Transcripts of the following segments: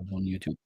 live on YouTube.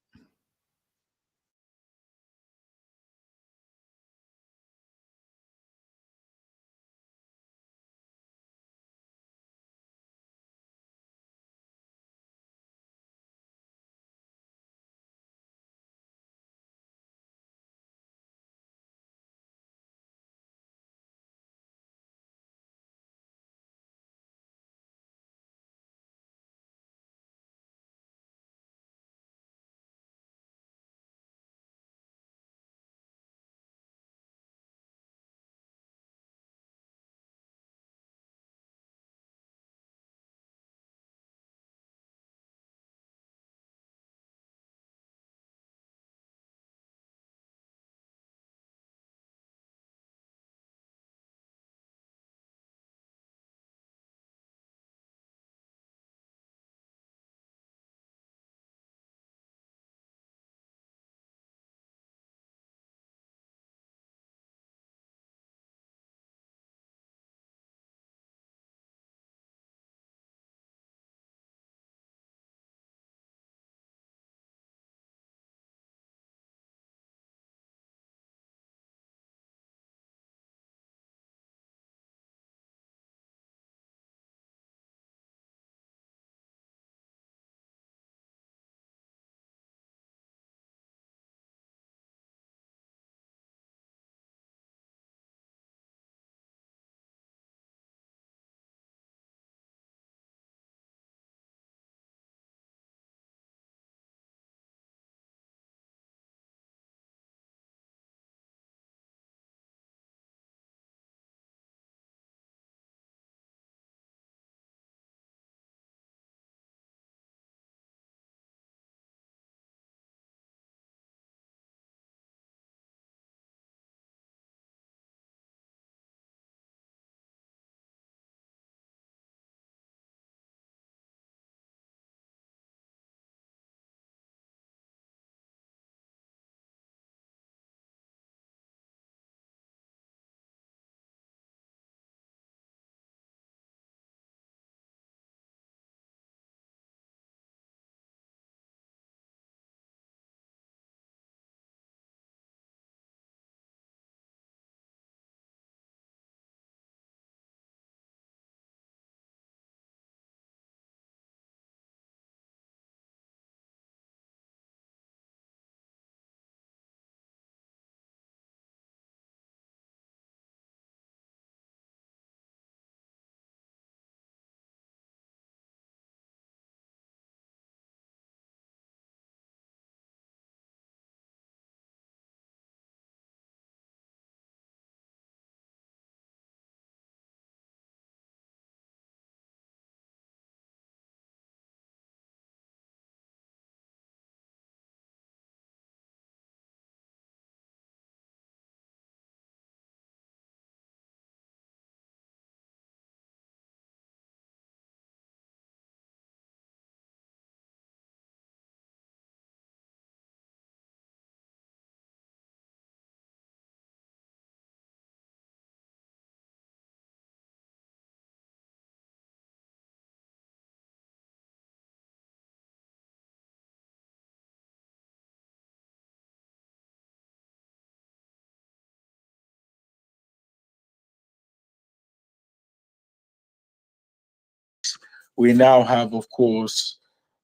We now have, of course,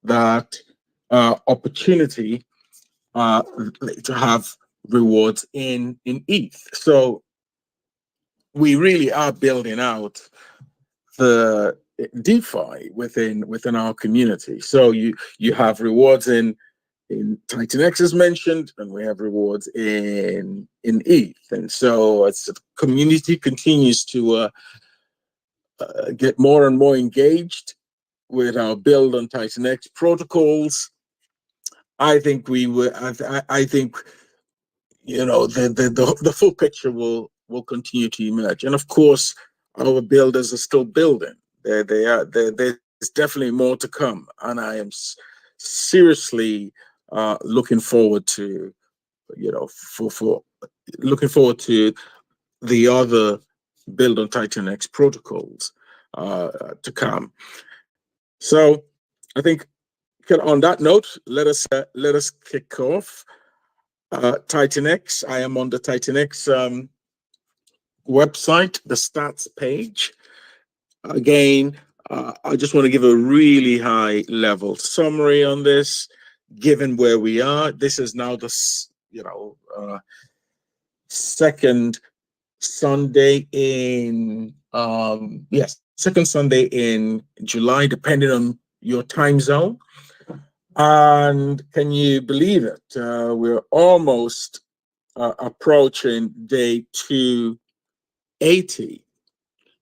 that opportunity to have rewards in ETH. So we really are building out the DeFi within our community. So you have rewards in TitanX as mentioned, and we have rewards in ETH. And so as the community continues to get more and more engaged with our build on TitanX protocols, I think we will. I think the full picture will continue to emerge, and of course, our builders are still building. There's definitely more to come, and I am seriously looking forward to looking forward to the other build on TitanX protocols to come. So I think on that note, let us kick off. TitanX. I am on the TitanX website, the stats page. Again, I just want to give a really high level summary on this. Given where we are, this is now the second Sunday in second Sunday in July, depending on your time zone. And can you believe it? We're almost approaching day 280,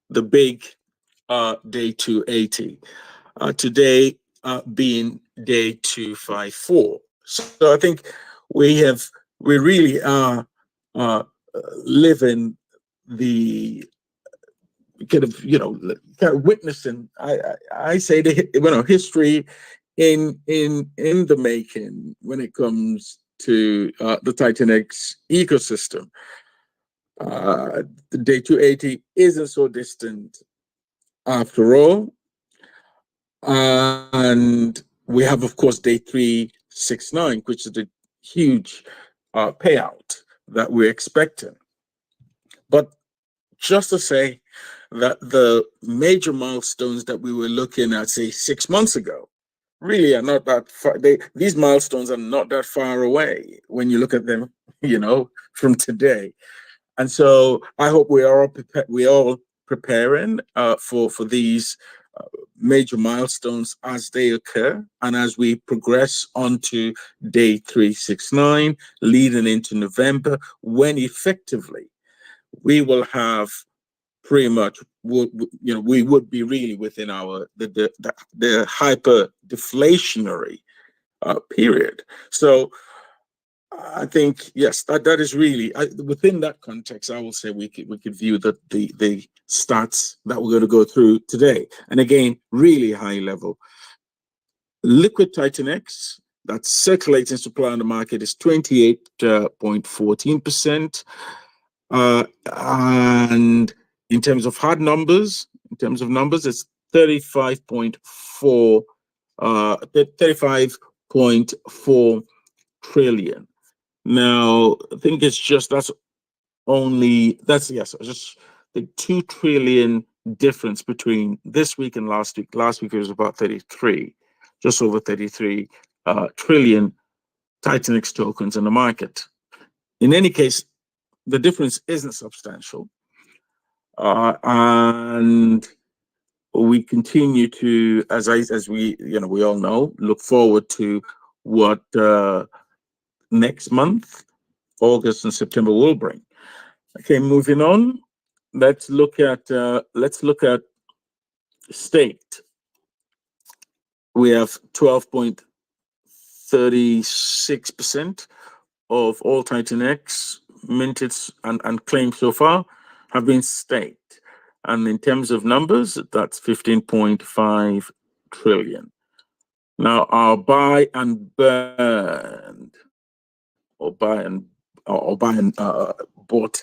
the big day 280. Today being day 254. So I think we really are living the kind of witnessing. I say history in the making when it comes to the TitanX ecosystem. The day 280 isn't so distant after all. And we have, of course, day 369, which is the huge payout that we're expecting. But just to say that the major milestones that we were looking at, say, 6 months ago, really are not that far. These milestones are not that far away when you look at them, from today. And so I hope we are all preparing for these major milestones as they occur, and as we progress onto day 369, leading into November, when effectively we will have pretty much we would be really within our the hyper deflationary period. So I think, yes, that is really within that context. I will say we could view the stats that we're going to go through today, and again, really high level. Liquid TitanX, that's circulating supply on the market, is 28.14%, and in terms of hard numbers, it's 35.4 trillion. Now, I think it's just just the 2 trillion difference between this week and last week. Last week it was about 33, just over 33 trillion TitanX tokens in the market. In any case, the difference isn't substantial, and we continue to, as we all know, look forward to what next month, August and September, will bring. Okay, moving on. Let's look at staked. We have 12.36% of all TitanX minted and claimed so far have been staked. And in terms of numbers, that's 15.5 trillion. Now, our buy and burned, or buy and bought.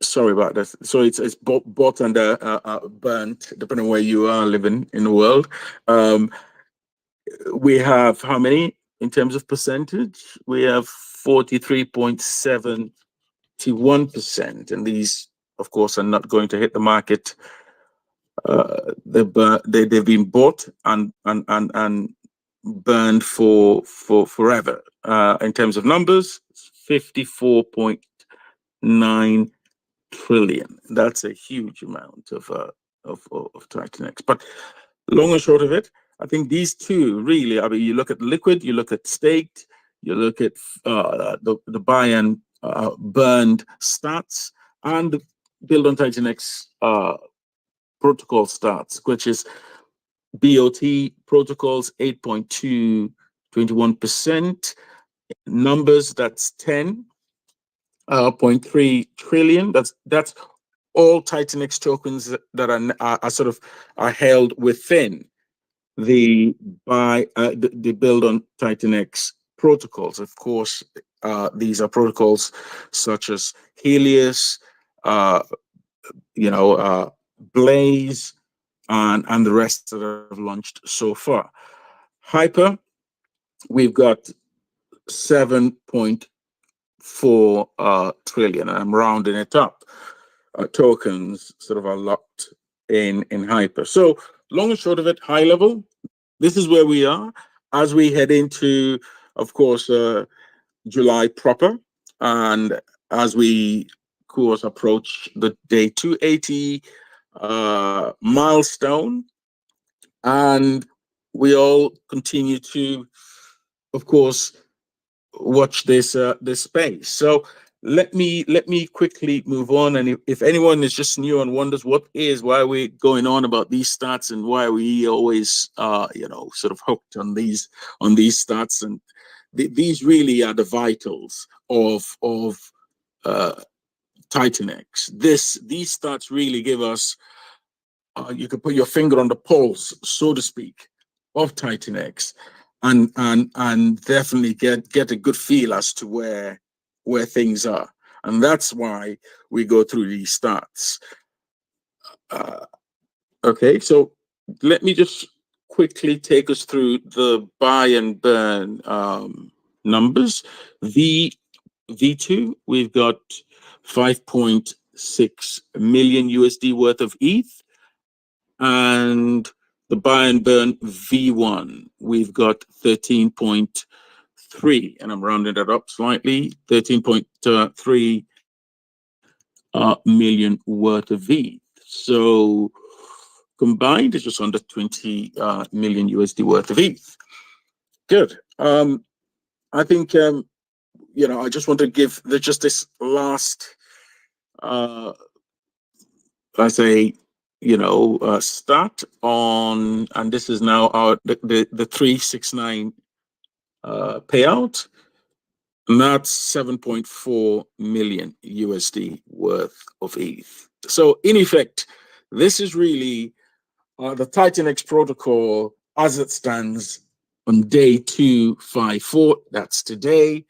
Sorry about that. So it's bought and burnt, depending on where you are living in the world. We have how many in terms of percentage? We have 43.71%, and these, of course, are not going to hit the market. They've been bought and burned for forever. In terms of numbers, 54.9 trillion. That's a huge amount of TitanX. But long and short of it, I think these two really, I mean, you look at liquid, you look at staked, you look at the buy and burned stats, and the build on TitanX protocol stats, which is BOT protocols 8.21%, numbers, that's 10.3 trillion. That's all TitanX tokens that are held within the build on TitanX protocols. Of course, these are protocols such as Helios, Blaze, and the rest that have launched so far. Hyper, we've got 7.4 trillion. I'm rounding it up. Tokens sort of are locked in Hyper. So long and short of it, high level, this is where we are as we head into, of course, July proper, and as we, of course, approach the day 280 milestone, and we all continue to, of course, watch this space. So let me quickly move on. And if anyone is just new and wonders why are we going on about these stats and why are we always sort of hooked on these stats, and these really are the vitals of TitanX. These stats really give us you can put your finger on the pulse, so to speak, of TitanX, and definitely get a good feel as to where things are. And that's why we go through these stats. Okay, so let me just quickly take us through the buy and burn numbers. V2, we've got 5.6 million USD worth of ETH. And the buy and burn V1, we've got 13.3, and I'm rounding that up slightly, 13.3 million worth of ETH. So combined, it's just under 20 million USD worth of ETH. Good. I think, I just want to give just this last, start on, and this is now the 369 payout, and that's 7.4 million USD worth of ETH. So in effect, this is really the TitanX protocol as it stands on day 254. That's today.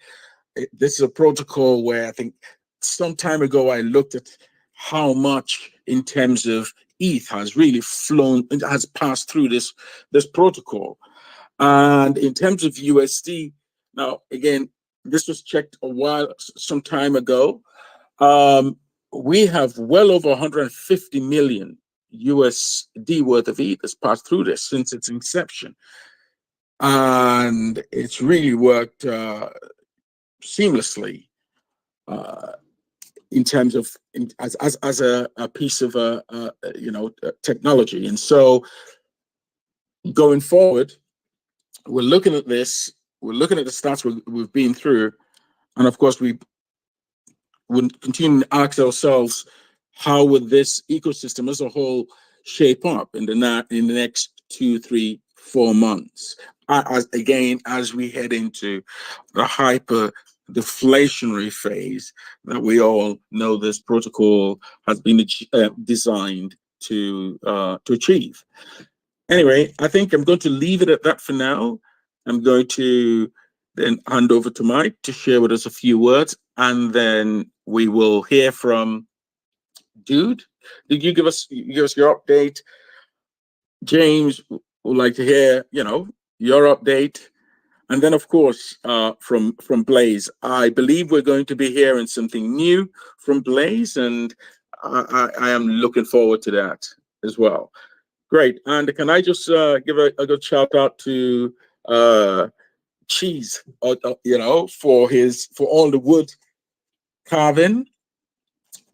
This is a protocol where I think some time ago I looked at how much in terms of ETH has really flown, has passed through this protocol. And in terms of USD, now again, this was checked some time ago. We have well over 150 million USD worth of ETH has passed through this since its inception. And it's really worked seamlessly in terms of as a piece of technology. And so going forward, we're looking at this, we're looking at the stats we've been through, and of course we would continue to ask ourselves, how would this ecosystem as a whole shape up in the next 2, 3, 4 months, as we head into the hyper deflationary phase that we all know this protocol has been designed to achieve. Anyway, I think I'm going to leave it at that for now. I'm going to then hand over to Mike to share with us a few words, and then we will hear from Dude. Did you give us your update? James would like to hear, your update. And then, of course, from Blaze, I believe we're going to be hearing something new from Blaze, and I am looking forward to that as well. Great. And can I just give a good shout out to Cheese, for all the wood carving,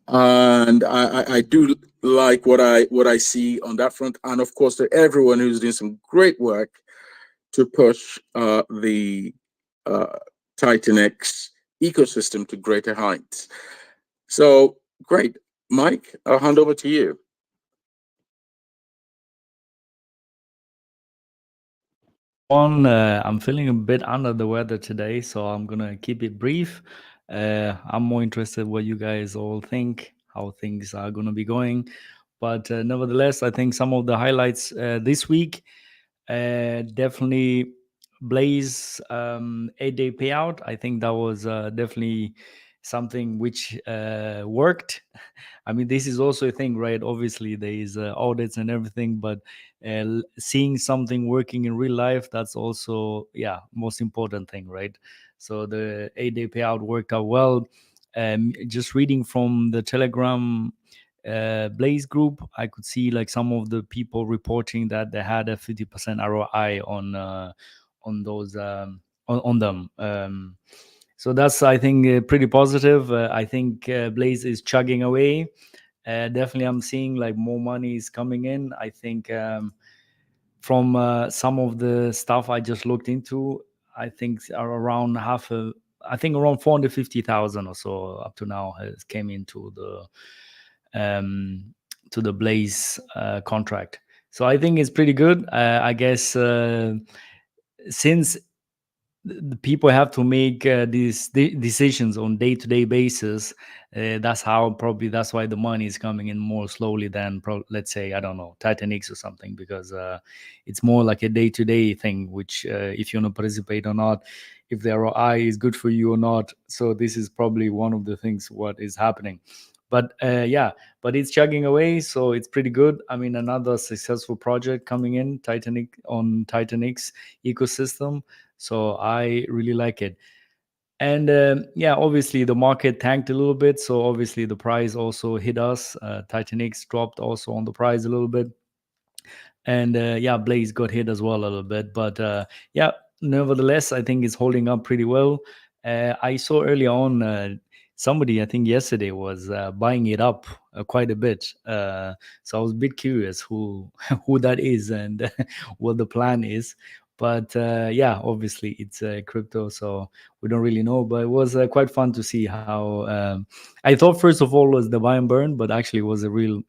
and I do like what I see on that front, and of course to everyone who's doing some great work to push the TitanX ecosystem to greater heights. So great, Mike, I'll hand over to you. I'm feeling a bit under the weather today, so I'm gonna keep it brief. I'm more interested what you guys all think, how things are gonna be going. But nevertheless, I think some of the highlights this week, definitely Blaze 8-day payout. I think that was definitely something which worked. I mean, this is also a thing, right? Obviously, there is audits and everything, but seeing something working in real life, that's also, yeah, most important thing, right? So the 8-day payout worked out well. Just reading from the Telegram Blaze group, I could see like some of the people reporting that they had a 50% ROI on those on them. So that's, I think, pretty positive. I think Blaze is chugging away. Definitely, I'm seeing like more money is coming in. I think from some of the stuff I just looked into, I think are around I think around 450,000 or so up to now has came into the Blaze contract. So I think it's pretty good. I guess since the people have to make these decisions on day-to-day basis, that's why the money is coming in more slowly than let's say, I don't know, TitanX or something, because it's more like a day-to-day thing, which if you want to participate or not, if the ROI is good for you or not. So this is probably one of the things what is happening. But but it's chugging away, so it's pretty good. I mean, another successful project coming in TitanX ecosystem. So I really like it. And obviously the market tanked a little bit, so obviously the price also hit us. TitanX dropped also on the price a little bit, and Blaze got hit as well a little bit. But nevertheless, I think it's holding up pretty well. I saw early on somebody, I think yesterday, was buying it up quite a bit. So I was a bit curious who who that is and what the plan is. But obviously it's crypto, so we don't really know. But it was quite fun to see how I thought first of all was the buy and burn, but actually it was a real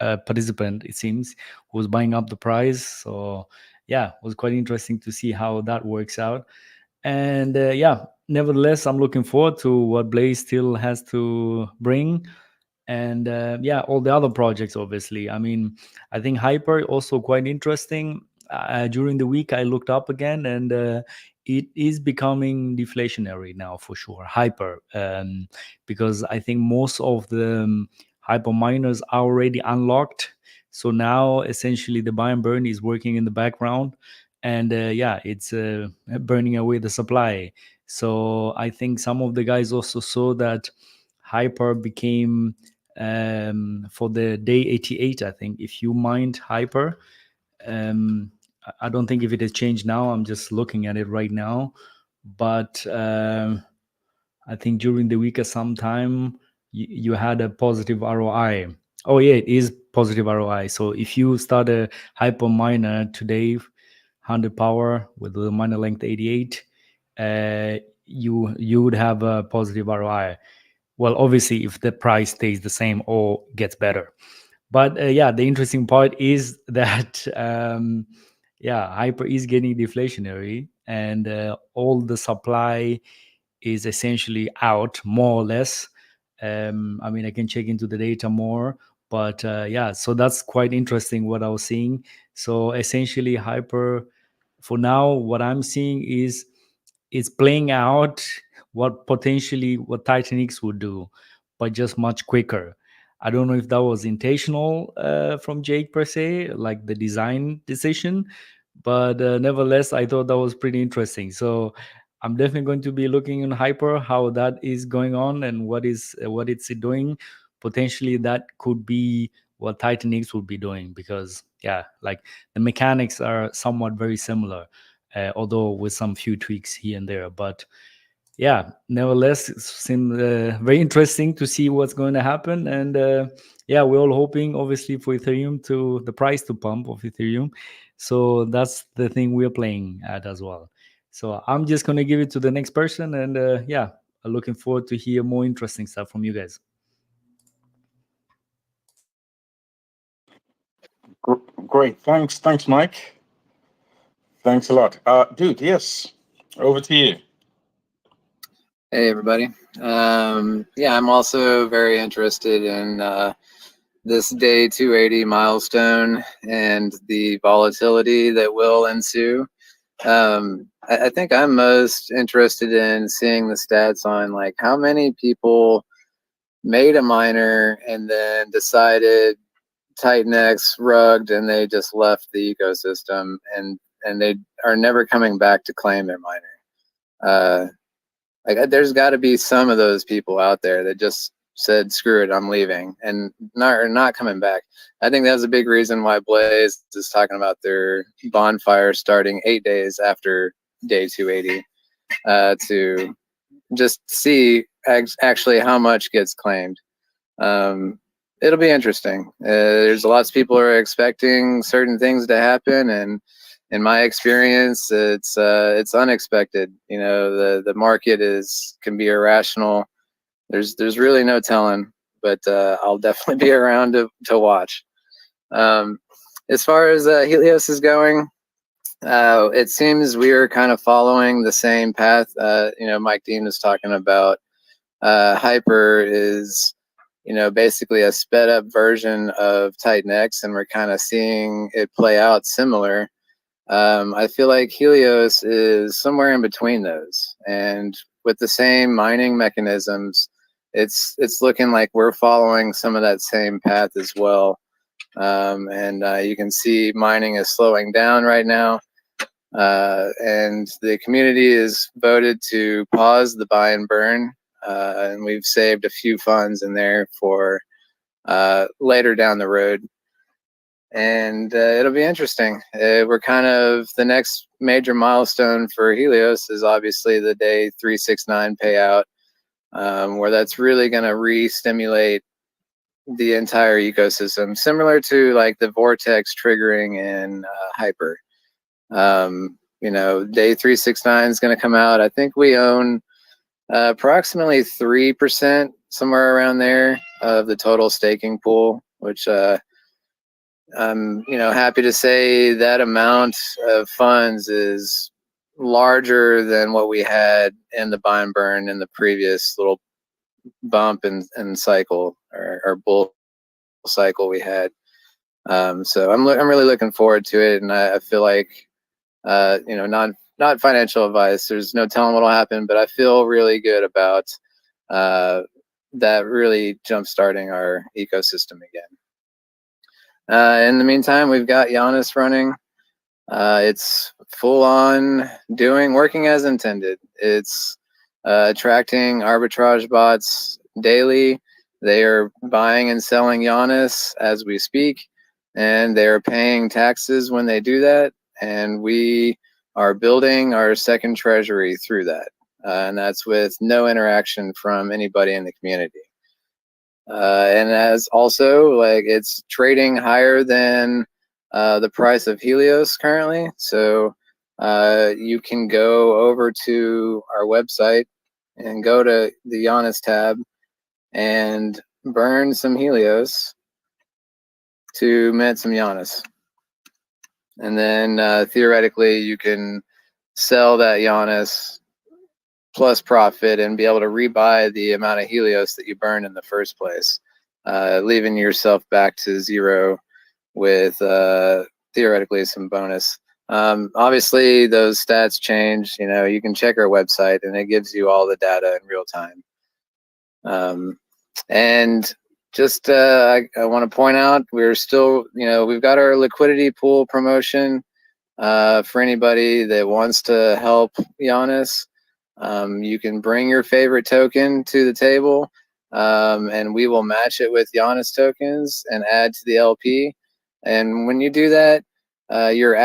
participant, it seems, who was buying up the price. So it was quite interesting to see how that works out. And nevertheless, I'm looking forward to what Blaze still has to bring. And all the other projects, obviously. I mean, I think Hyper also quite interesting. During the week I looked up again, and it is becoming deflationary now for sure, Hyper, because I think most of the Hyper miners are already unlocked. So now essentially the buy and burn is working in the background, and it's burning away the supply. So I think some of the guys also saw that Hyper became for the day 88. I think if you mined Hyper, I don't think if it has changed now. I'm just looking at it right now, but I think during the week at some time you had a positive ROI. Oh yeah, it is positive ROI. So if you start a Hyper miner today, 100 power with the miner length 88, you would have a positive ROI. Well, obviously, if the price stays the same or gets better. But the interesting part is that Hyper is getting deflationary, and all the supply is essentially out, more or less. I mean, I can check into the data more, but so that's quite interesting what I was seeing. So essentially, Hyper, for now, what I'm seeing is it's playing out what TitanX would do, but just much quicker. I don't know if that was intentional from Jake per se, like the design decision, but nevertheless, I thought that was pretty interesting. So I'm definitely going to be looking in Hyper how that is going on and what it's doing. Potentially, that could be what TitanX would be doing, because like the mechanics are somewhat very similar, although with some few tweaks here and there. But nevertheless, it seems very interesting to see what's going to happen. And we're all hoping, obviously, for Ethereum the price to pump of Ethereum. So that's the thing we're playing at as well. So I'm just going to give it to the next person. And I'm looking forward to hear more interesting stuff from you guys. Great. Thanks, Mike. Thanks a lot. Dude, yes. Over to you. Hey, everybody. I'm also very interested in this day 280 milestone and the volatility that will ensue. I think I'm most interested in seeing the stats on like how many people made a miner and then decided TitanX rugged and they just left the ecosystem and they are never coming back to claim their miner. Like there's got to be some of those people out there that just said screw it, I'm leaving, and not coming back. I think that's a big reason why Blaze is talking about their bonfire starting 8 days after day 280 to just see actually how much gets claimed. It'll be interesting. There's lots of people who are expecting certain things to happen, and in my experience, it's unexpected. You know, the market can be irrational. There's really no telling, but I'll definitely be around to watch. As far as Helios is going, it seems we are kind of following the same path. You know, Mike Dean was talking about Hyper is, you know, basically a sped up version of TitanX, and we're kind of seeing it play out similar. I feel like Helios is somewhere in between those, and with the same mining mechanisms, it's looking like we're following some of that same path as well. And you can see mining is slowing down right now, and the community is voted to pause the buy and burn, and we've saved a few funds in there for later down the road. And it'll be interesting. We're kind of, the next major milestone for Helios is obviously the day 369 payout, where that's really going to re-stimulate the entire ecosystem, similar to like the vortex triggering in Hyper. You know, day 369 is going to come out. I think we own approximately 3%, somewhere around there, of the total staking pool, which I'm, you know, happy to say that amount of funds is larger than what we had in the buy and burn in the previous little bump and cycle or bull cycle we had. So I'm really looking forward to it, and I feel like you know, not financial advice. There's no telling what'll happen, but I feel really good about that really jump starting our ecosystem again. In the meantime, we've got Giannis running. It's full on working as intended. It's attracting arbitrage bots daily. They are buying and selling Giannis as we speak, and they are paying taxes when they do that. And we are building our second treasury through that. And that's with no interaction from anybody in the community. And as also, like, it's trading higher than the price of Helios currently. So you can go over to our website and go to the Giannis tab and burn some Helios to mint some Giannis. And then theoretically, you can sell that Giannis plus profit and be able to rebuy the amount of Helios that you burned in the first place, leaving yourself back to zero with theoretically some bonus. Obviously, those stats change. You know, you can check our website and it gives you all the data in real time. And just I want to point out, we're still, you know, we've got our liquidity pool promotion for anybody that wants to help Giannis. You can bring your favorite token to the table, and we will match it with Giannis tokens and add to the LP. And when you do that, you're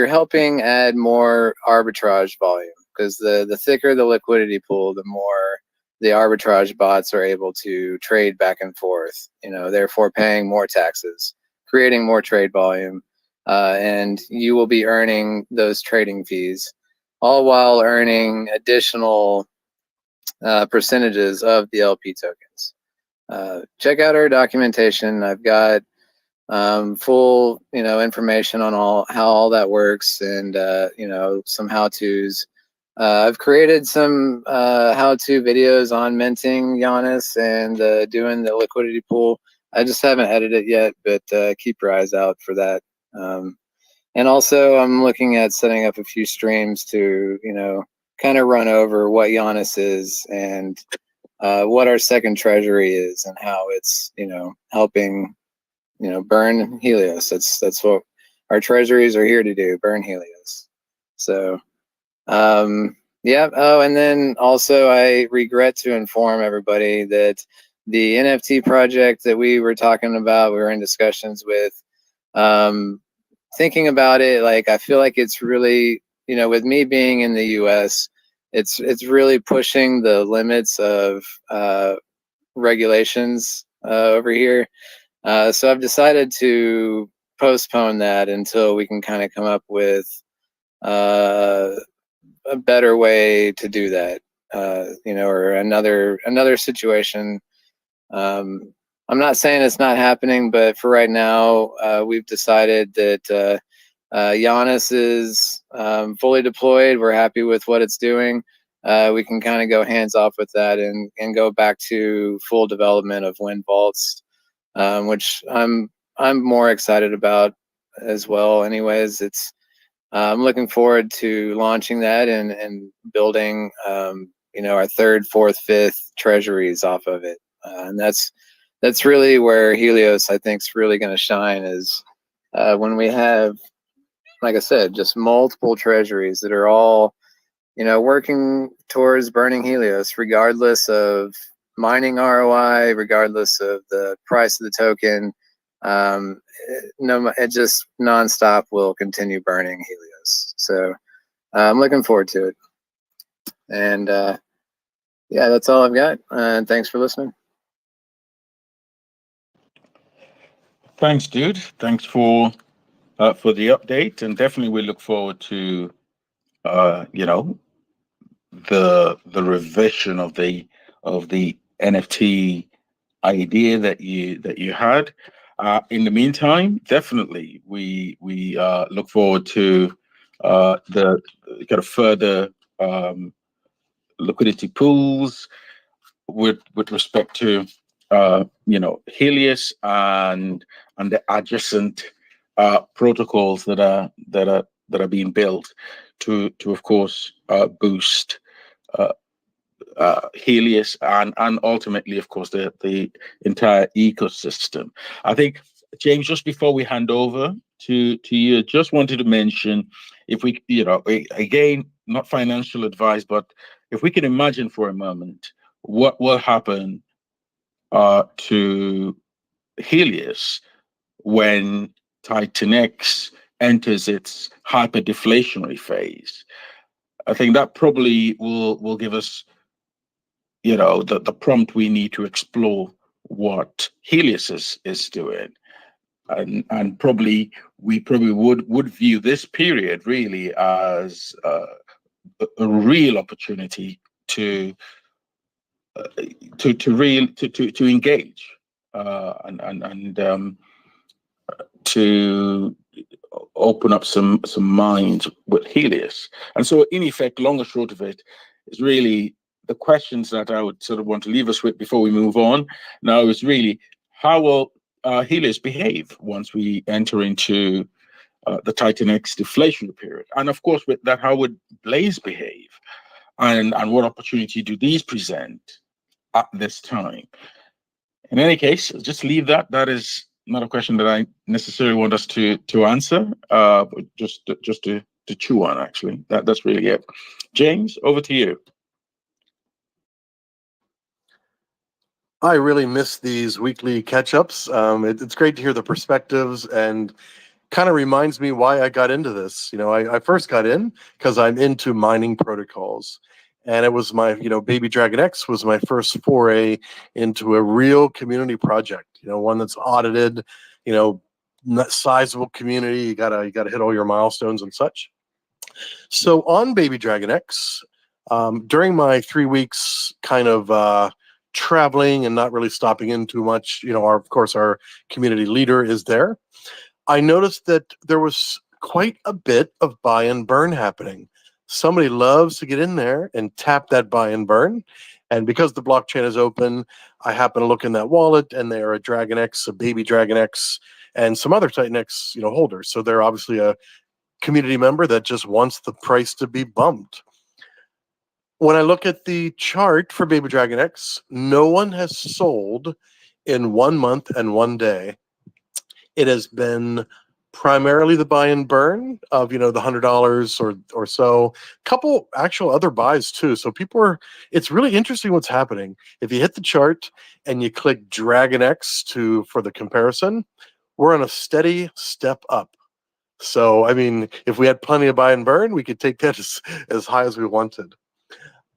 helping add more arbitrage volume, because the thicker the liquidity pool, the more the arbitrage bots are able to trade back and forth, you know, therefore paying more taxes, creating more trade volume, and you will be earning those trading fees, all while earning additional percentages of the LP tokens. Check out our documentation. I've got full, you know, information on how all that works, and you know, some how-tos. I've created some how-to videos on minting Giannis and doing the liquidity pool. I just haven't edited it yet, but keep your eyes out for that. And also I'm looking at setting up a few streams to, you know, kind of run over what Giannis is and what our second treasury is and how it's, you know, helping, you know, burn Helios. That's what our treasuries are here to do, burn Helios. So yeah. Oh, and then also I regret to inform everybody that the NFT project that we were talking about, we were in discussions with, thinking about it, like I feel like it's really, you know, with me being in the US, it's really pushing the limits of regulations over here. So I've decided to postpone that until we can kind of come up with a better way to do that, you know, or another situation. I'm not saying it's not happening, but for right now, we've decided that Giannis is fully deployed. We're happy with what it's doing. We can kind of go hands off with that and go back to full development of wind vaults, which I'm more excited about as well. Anyways, it's I'm looking forward to launching that and building, you know, our third, fourth, fifth treasuries off of it. And that's really where Helios, I think, is really going to shine, is when we have, like I said, just multiple treasuries that are all, you know, working towards burning Helios, regardless of mining ROI, regardless of the price of the token. No, it just nonstop will continue burning Helios. So I'm looking forward to it. And yeah, that's all I've got. And thanks for listening. Thanks, dude. Thanks for the update, and definitely we look forward to you know, the revision of the NFT idea that you had. In the meantime, definitely we look forward to the kind of further liquidity pools with respect to you know, Helios and the adjacent protocols that are being built to of course boost Helios and ultimately, of course, the entire ecosystem. I think, James, just before we hand over to you, just wanted to mention, if we, you know, again, not financial advice, but if we can imagine for a moment what will happen to Helios when TitanX enters its hyperdeflationary phase. I think that probably will give us, you know, the prompt we need to explore what Helios is doing, and probably we would view this period really as a real opportunity to engage and to open up some minds with Helios. And so, in effect, long or short of it, is really the questions that I would sort of want to leave us with before we move on. Now, is really, how will Helios behave once we enter into the TitanX deflationary period? And of course, with that, how would Blaze behave? And what opportunity do these present at this time? In any case, just leave that. That is not a question that I necessarily want us to answer, but just to chew on. Actually, that's really it. James, over to you. I really miss these weekly catch-ups. It's great to hear the perspectives, and kind of reminds me why I got into this. You know, I first got in because I'm into mining protocols, and it was my, you know, Baby DragonX was my first foray into a real community project. You know, one that's audited. You know, sizable community. You gotta hit all your milestones and such. So on Baby DragonX, during my 3 weeks kind of traveling and not really stopping in too much, you know, of course our community leader is there. I noticed that there was quite a bit of buy and burn happening. Somebody loves to get in there and tap that buy and burn. And because the blockchain is open, I happen to look in that wallet, and they're a DragonX, a Baby DragonX, and some other TitanX, you know, holders. So they're obviously a community member that just wants the price to be bumped. When I look at the chart for Baby DragonX, no one has sold in 1 month and 1 day. It has been primarily the buy and burn of, the $100 or so. Couple actual other buys too. So it's really interesting what's happening. If you hit the chart and you click DragonX for the comparison, we're on a steady step up. So, I mean, if we had plenty of buy and burn, we could take that as high as we wanted.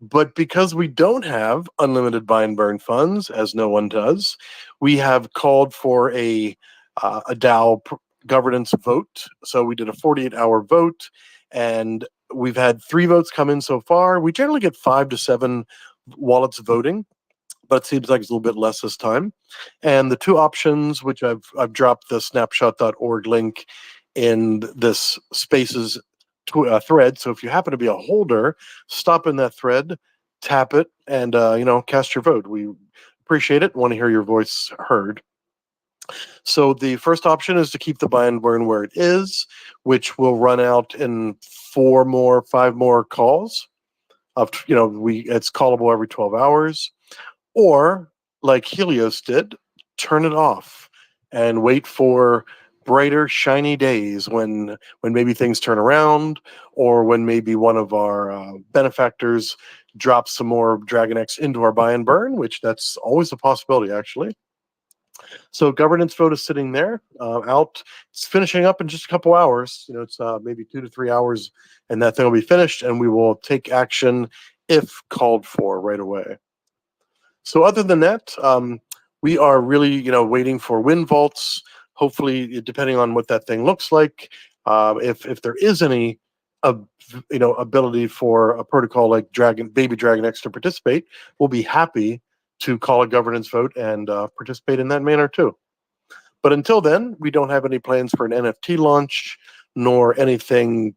But because we don't have unlimited buy and burn funds, as no one does, we have called for a DAO governance vote. So we did a 48-hour vote, and we've had 3 votes come in so far. We generally get 5 to 7 wallets voting, but it seems like it's a little bit less this time. And the 2 options, which I've dropped the snapshot.org link in this Spaces thread. So if you happen to be a holder, stop in that thread, tap it, and cast your vote. We appreciate it. Want to hear your voice heard. So the first option is to keep the buy and burn where it is, which will run out in 5 more calls. It's callable every 12 hours. Or, like Helios did, turn it off and wait for brighter, shiny days when maybe things turn around, or when maybe one of our benefactors drops some more DragonX into our buy and burn, which that's always a possibility, actually. So governance vote is sitting there out. It's finishing up in just a couple hours. It's maybe 2 to 3 hours, and that thing will be finished, and we will take action if called for right away. So other than that, we are really, waiting for win vaults. Hopefully, depending on what that thing looks like, if there is any, ability for a protocol like Baby DragonX to participate, we'll be happy to call a governance vote and participate in that manner too. But until then, we don't have any plans for an NFT launch, nor anything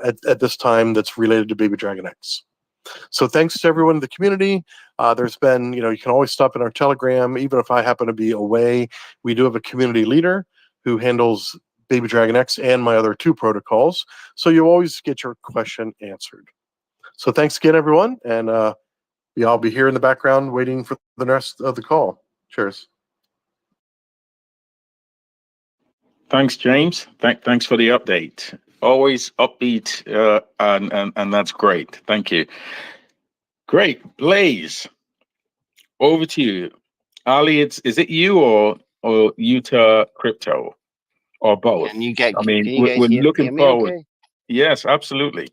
at this time that's related to Baby DragonX. So thanks to everyone in the community. There's been, you can always stop in our Telegram, even if I happen to be away. We do have a community leader who handles Baby DragonX and my other 2 protocols. So you always get your question answered. So thanks again, everyone. And I'll be here in the background waiting for the rest of the call. Cheers. Thanks, James. Thanks for the update. Always upbeat, and that's great. Thank you. Great. Blaze, over to you. Ali, is it you or Utah Crypto, or both? Can you guys we're looking hear me forward. okay? Yes, absolutely.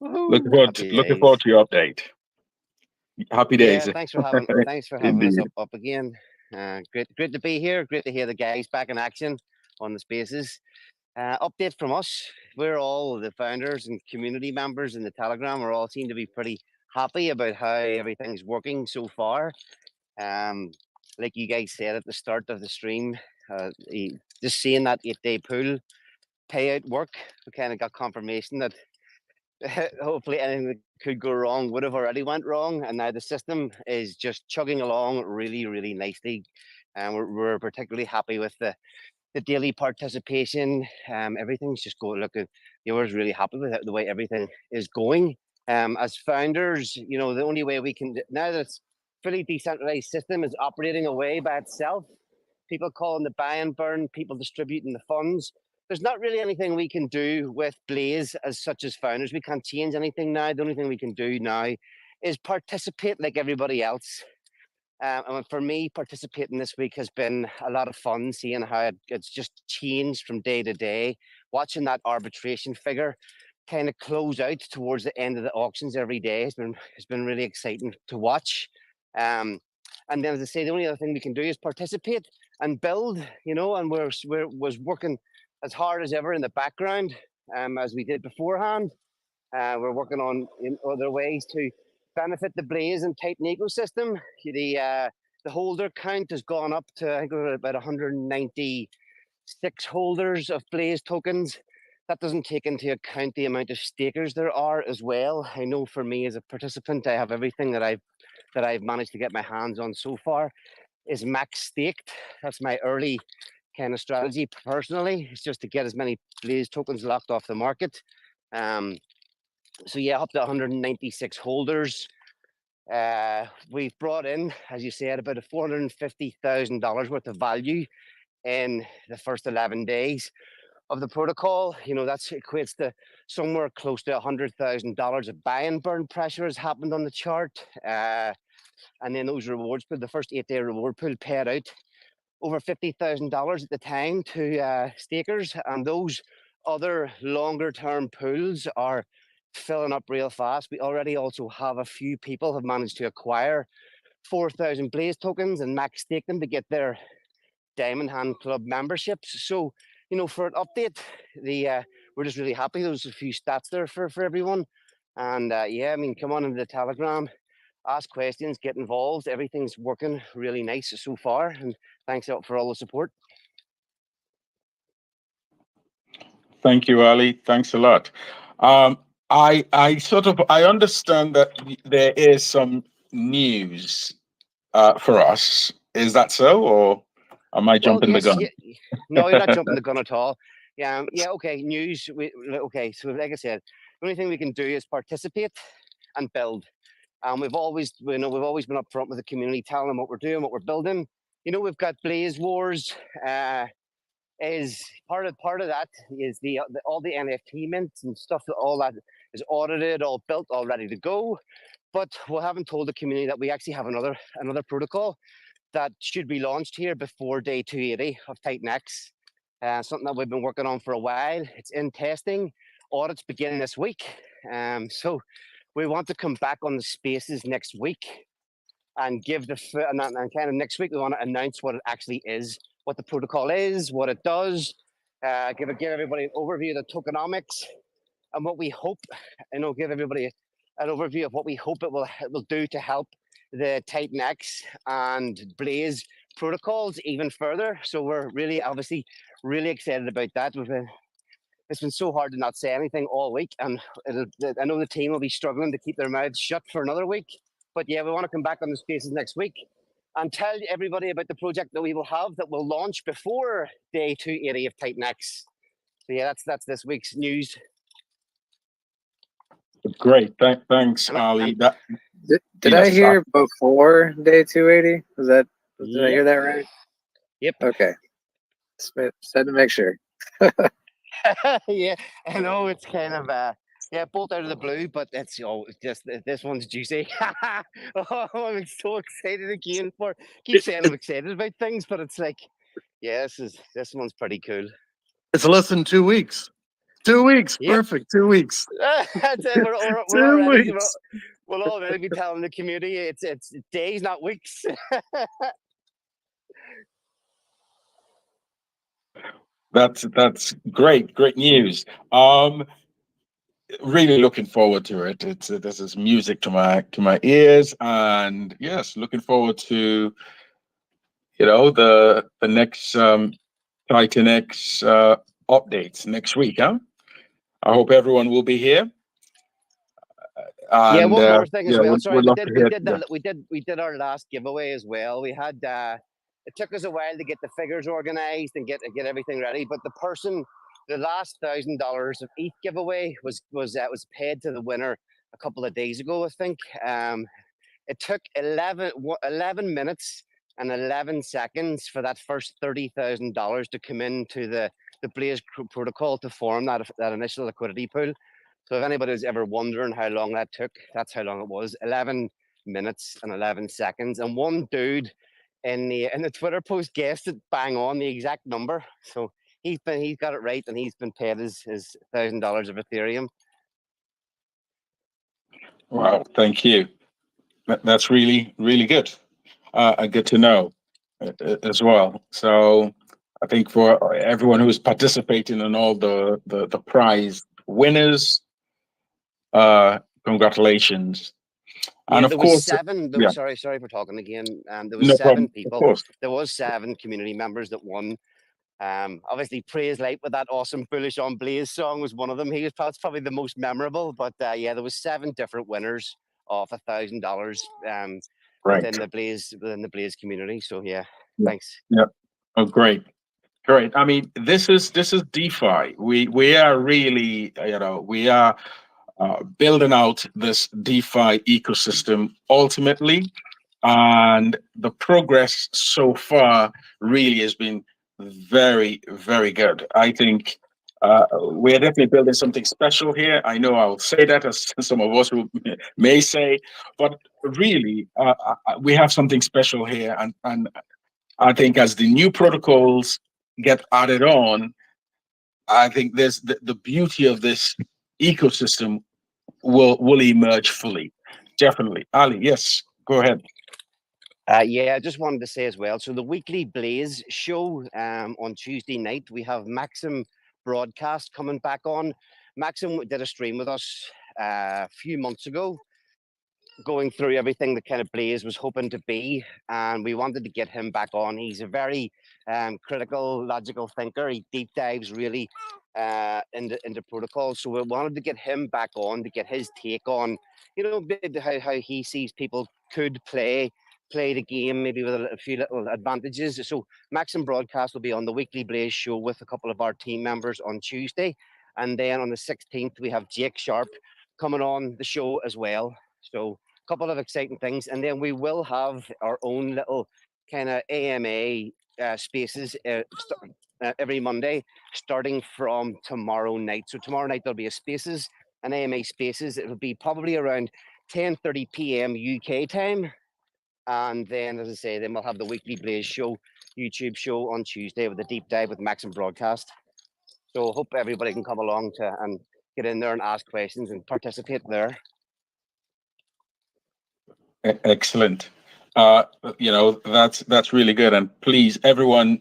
Looking Happy forward days. to your update. Happy days. Yeah, thanks for having us Indeed. up again. Great to be here. Great to hear the guys back in action on the spaces. Update from us. We're all the founders and community members in the Telegram. We're all seem to be pretty happy about how everything's working so far. Like you guys said at the start of the stream, just seeing that 8-day pool payout work, we kind of got confirmation that hopefully anything that could go wrong would have already went wrong, and now the system is just chugging along really, really nicely. And we're particularly happy with the daily participation. Everything's just going. We're really happy with the way everything is going. As founders, the only way we can, now that it's fully decentralized system is operating away by itself, people calling the buy and burn, people distributing the funds, there's not really anything we can do with Blaze as such as founders. We can't change anything now. The only thing we can do now is participate like everybody else. And for me, participating this week has been a lot of fun, seeing how it's just changed from day to day, watching that arbitration figure kind of close out towards the end of the auctions every day has been really exciting to watch. And then, as I say, the only other thing we can do is participate and build, and was working as hard as ever in the background, as we did beforehand. We're working on other ways to benefit the Blaze and Titan ecosystem. The holder count has gone up to, I think, about 196 holders of Blaze tokens. That doesn't take into account the amount of stakers there are as well. I know for me as a participant, I have everything that I've managed to get my hands on so far is max staked. That's my early kind of strategy personally. It's just to get as many Blaze tokens locked off the market. So yeah, up to 196 holders. We've brought in, as you said, about $450,000 worth of value in the first 11 days of the protocol. You know, that equates to somewhere close to $100,000 of buy and burn pressure has happened on the chart. And then those rewards pool, the first 8-day reward pool paid out over $50,000 at the time to stakers, and those other longer term pools are filling up real fast. We already also have a few people have managed to acquire 4,000 Blaze tokens and max stake them to get their Diamond Hand Club memberships. So, you know, for an update, we're just really happy. There's a few stats there for everyone. And yeah, I mean, come on into the Telegram, ask questions, get involved. Everything's working really nice so far. And thanks out for all the support. Thank you, Ali. Thanks a lot. I understand that there is some news for us. Is that so, or am I jumping the gun? Yeah. No, you're not jumping the gun at all. Yeah, okay. News. Okay, so like I said, the only thing we can do is participate and build. We've always been upfront with the community, telling them what we're doing, what we're building. You know, we've got Blaze Wars. Is part of that is all the NFT mints and stuff. All that is audited, all built, all ready to go. But we haven't told the community that we actually have another protocol that should be launched here before day 280 of TitanX. Something that we've been working on for a while. It's in testing. Audits beginning this week. So we want to come back on the spaces next week and give and kind of next week we want to announce what it actually is, what the protocol is, what it does. Give everybody an overview of the tokenomics and what we hope, give everybody an overview of what we hope it will do to help the TitanX and Blaze protocols even further. So we're obviously really excited about that. It's been so hard to not say anything all week, and I know the team will be struggling to keep their mouths shut for another week. But yeah, we want to come back on the spaces next week and tell everybody about the project that we will have that will launch before day 280 of TitanX. So yeah, that's this week's news. Great, thanks, Ali. Did I hear before day 280? Did I hear that right? Yep. Okay. Just had to make sure. Yeah, I know it's kind of bolt out of the blue, but it's just this one's juicy. Oh, I'm so excited again keep saying I'm excited about things, but it's like, yeah, this one's pretty cool. It's less than 2 weeks. 2 weeks, yep. Perfect. 2 weeks. That's it. We'll already be telling the community it's days, not weeks. That's great news. Really looking forward to it. This is music to my ears, and yes, looking forward to the next TitanX updates next week. I hope everyone will be here. And, one more thing as well. Sorry, we did our last giveaway as well. We had it took us a while to get the figures organized and get everything ready, but the last $1,000 of ETH giveaway was paid to the winner a couple of days ago, I think. It took 11 minutes and 11 seconds for that first $30,000 to come into the Blaze protocol to form that initial liquidity pool. So if anybody's ever wondering how long that took, that's how long it was. 11 minutes and 11 seconds. And one dude in the Twitter post guessed it bang on the exact number. So he's got it right, and he's been paid his $1,000 of Ethereum. Wow, thank you. That's really, really good. Good to know as well. So I think for everyone who is participating in all the prize winners, congratulations. Yeah, and of course, sorry for talking again. There was seven people. There was 7 community members that won. Obviously, Praise Light with that awesome Bullish on Blaze song was one of them. That's probably the most memorable. But yeah, there was 7 different winners of $1,000 within the Blaze community. So yeah, thanks. Yeah. Oh, great. Great. I mean, this is DeFi. We are really, we are building out this DeFi ecosystem ultimately, and the progress so far really has been very, very good. I think we're definitely building something special here. I know I'll say that, as some of us may say, but really, we have something special here, and I think as the new protocols get added on, I think there's the beauty of this ecosystem will emerge fully. Definitely. Ali, yes, go ahead. Yeah, I just wanted to say as well. So the weekly Blaze show on Tuesday night, we have Maxim Broadcast coming back on. Maxim did a stream with us a few months ago, going through everything that kind of Blaze was hoping to be, and we wanted to get him back on. He's a very critical, logical thinker. He deep dives really into protocols. So we wanted to get him back on to get his take on, how he sees people could play the game, maybe with a few little advantages. So Maxim Broadcast will be on the weekly Blaze show with a couple of our team members on Tuesday, and then on the 16th we have Jake Sharp coming on the show as well. So couple of exciting things, and then we will have our own little kind of AMA spaces every Monday, starting from tomorrow night. So tomorrow night there'll be a spaces, an AMA spaces. It'll be probably around 10:30 p.m. UK time, and then, as I say, then we'll have the weekly Blaze show, YouTube show on Tuesday with a deep dive with Maxim Broadcast. So hope everybody can come along and get in there and ask questions and participate there. Excellent. That's really good. And please, everyone,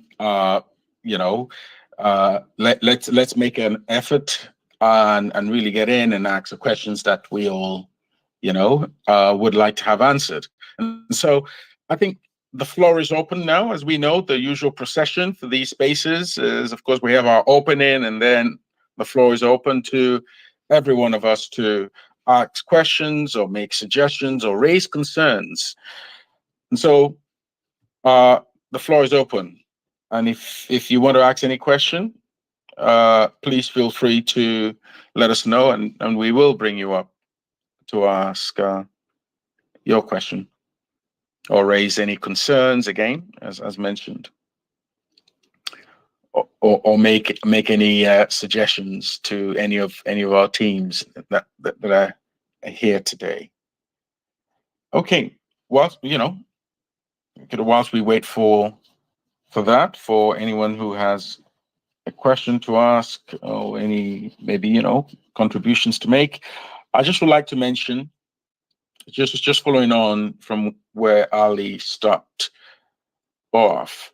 let's make an effort and really get in and ask the questions that we all, would like to have answered. And so I think the floor is open now. As we know, the usual procession for these spaces is, of course, we have our opening, and then the floor is open to every one of us to ask questions or make suggestions or raise concerns. And so the floor is open. And if you want to ask any question, please feel free to let us know, and we will bring you up to ask your question or raise any concerns, again, as mentioned, or make any suggestions to any of our teams that are here today. Okay, whilst we wait for anyone who has a question to ask or any maybe contributions to make, I just would like to mention, just following on from where Ali stopped off.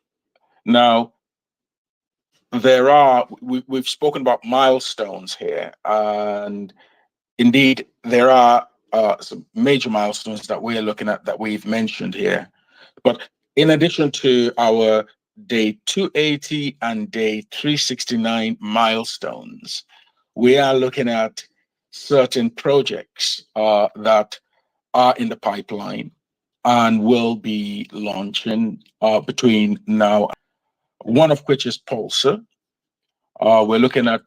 Now, we've spoken about milestones here, and indeed there are some major milestones that we're looking at that we've mentioned here. But in addition to our day 280 and day 369 milestones, we are looking at certain projects that are in the pipeline and will be launching between now, one of which is Pulsar. We're looking at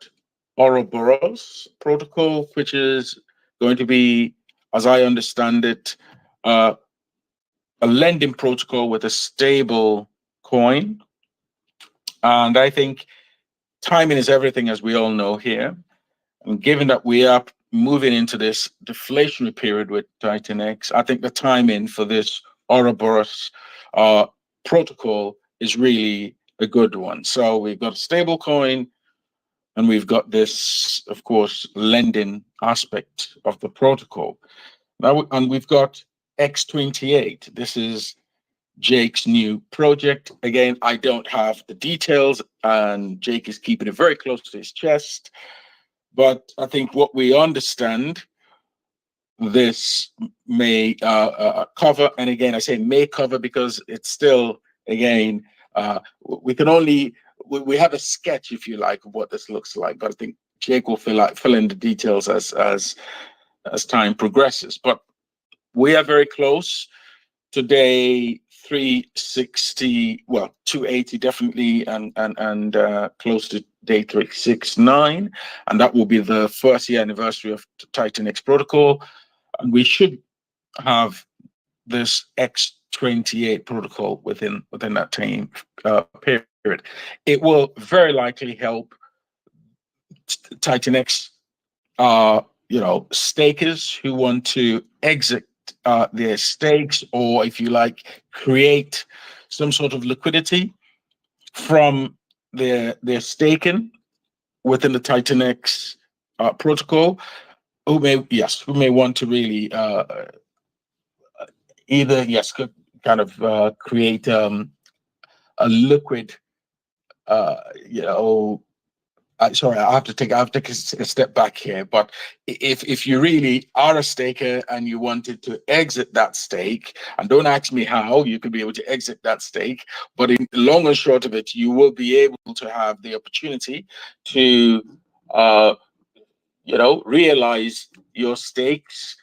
Ouroboros protocol, which is going to be, as I understand it, a lending protocol with a stable coin. And I think timing is everything, as we all know here. And given that we are moving into this deflationary period with TitanX, I think the timing for this Ouroboros protocol is really a good one. So we've got a stable coin, and we've got this, of course, lending aspect of the protocol. Now, and we've got X28. This is Jake's new project. Again, I don't have the details, and Jake is keeping it very close to his chest. But I think what we understand, this may cover, and again, I say may cover because it's still, again, we have a sketch, if you like, of what this looks like. But I think Jake will fill in the details as time progresses. But we are very close to day 360, well, 280 definitely, and close to day 369, and that will be the first year anniversary of the TitanX protocol, and we should have this X28 protocol within that time period. It will very likely help TitanX, stakers who want to exit their stakes, or if you like, create some sort of liquidity from their staking within the TitanX protocol, who may want to really either kind of create a liquid, sorry, I have to take a step back here. But if you really are a staker and you wanted to exit that stake, and don't ask me how you could be able to exit that stake, but in long and short of it, you will be able to have the opportunity to, realize your stakes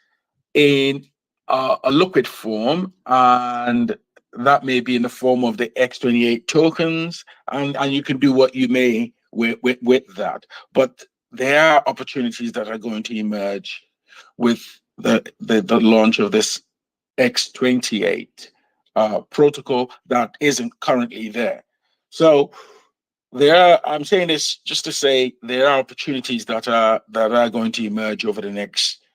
in a liquid form, and that may be in the form of the X28 tokens, and you can do what you may with that. But there are opportunities that are going to emerge with the launch of this X28 protocol that isn't currently there. So I'm saying this just to say there are opportunities that are going to emerge over the next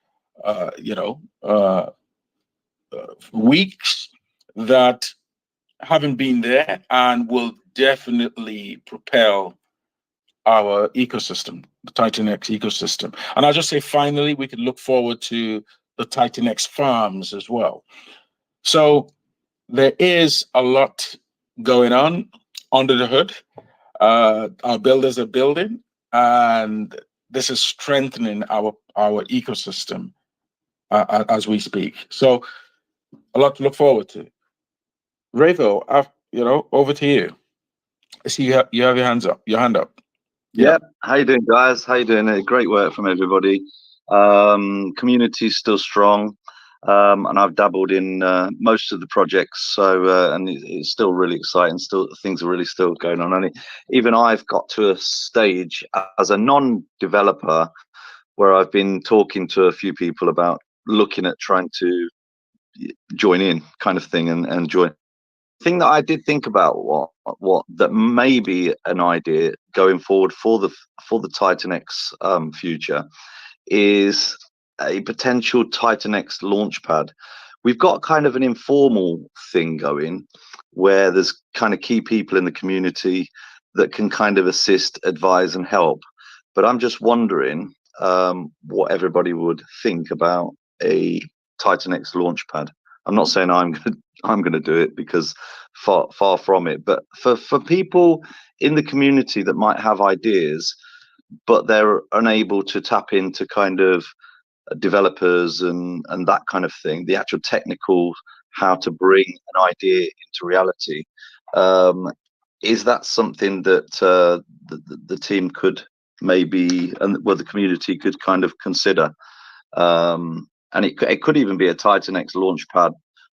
weeks that haven't been there and will definitely propel our ecosystem, the TitanX ecosystem. And I'll just say, finally, we can look forward to the TitanX farms as well. So there is a lot going on under the hood. Our builders are building, and this is strengthening our ecosystem as we speak. So a lot to look forward to. Revo, over to you. I see you have your hand up. Yeah. How you doing, guys? How you doing? Great work from everybody. Community's still strong, and I've dabbled in most of the projects. So, and it's still really exciting. Still, things are really still going on. And even I've got to a stage as a non-developer where I've been talking to a few people about looking at trying to join in, kind of thing, and join. Thing that I did think about what that may be an idea going forward for the TitanX future is a potential TitanX launchpad. We've got kind of an informal thing going where there's kind of key people in the community that can kind of assist, advise, and help. But I'm just wondering what everybody would think about a TitanX launchpad. I'm not saying I'm going to do it, because far from it. But for people in the community that might have ideas, but they're unable to tap into kind of developers and that kind of thing, the actual technical how to bring an idea into reality, is that something that the team could maybe, and the community could kind of consider? And it could even be a TitanX launchpad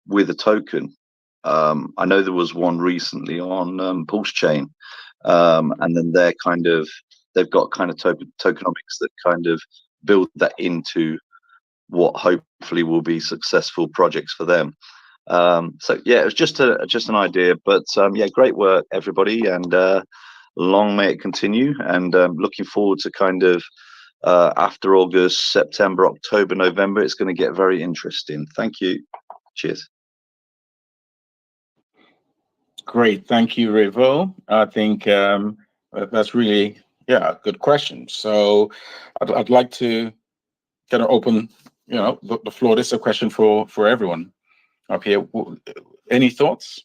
with a token. I know there was one recently on Pulse Chain, and then they've got kind of tokenomics that kind of build that into what hopefully will be successful projects for them. So yeah, it was just an idea, but yeah, great work everybody, and long may it continue. And looking forward to kind of after August, September, October, November, it's going to get very interesting. Thank you. Cheers. Great, thank you, Revo. I think that's really good question. So I'd like to kind of open the floor. This is a question for everyone up here. Any thoughts?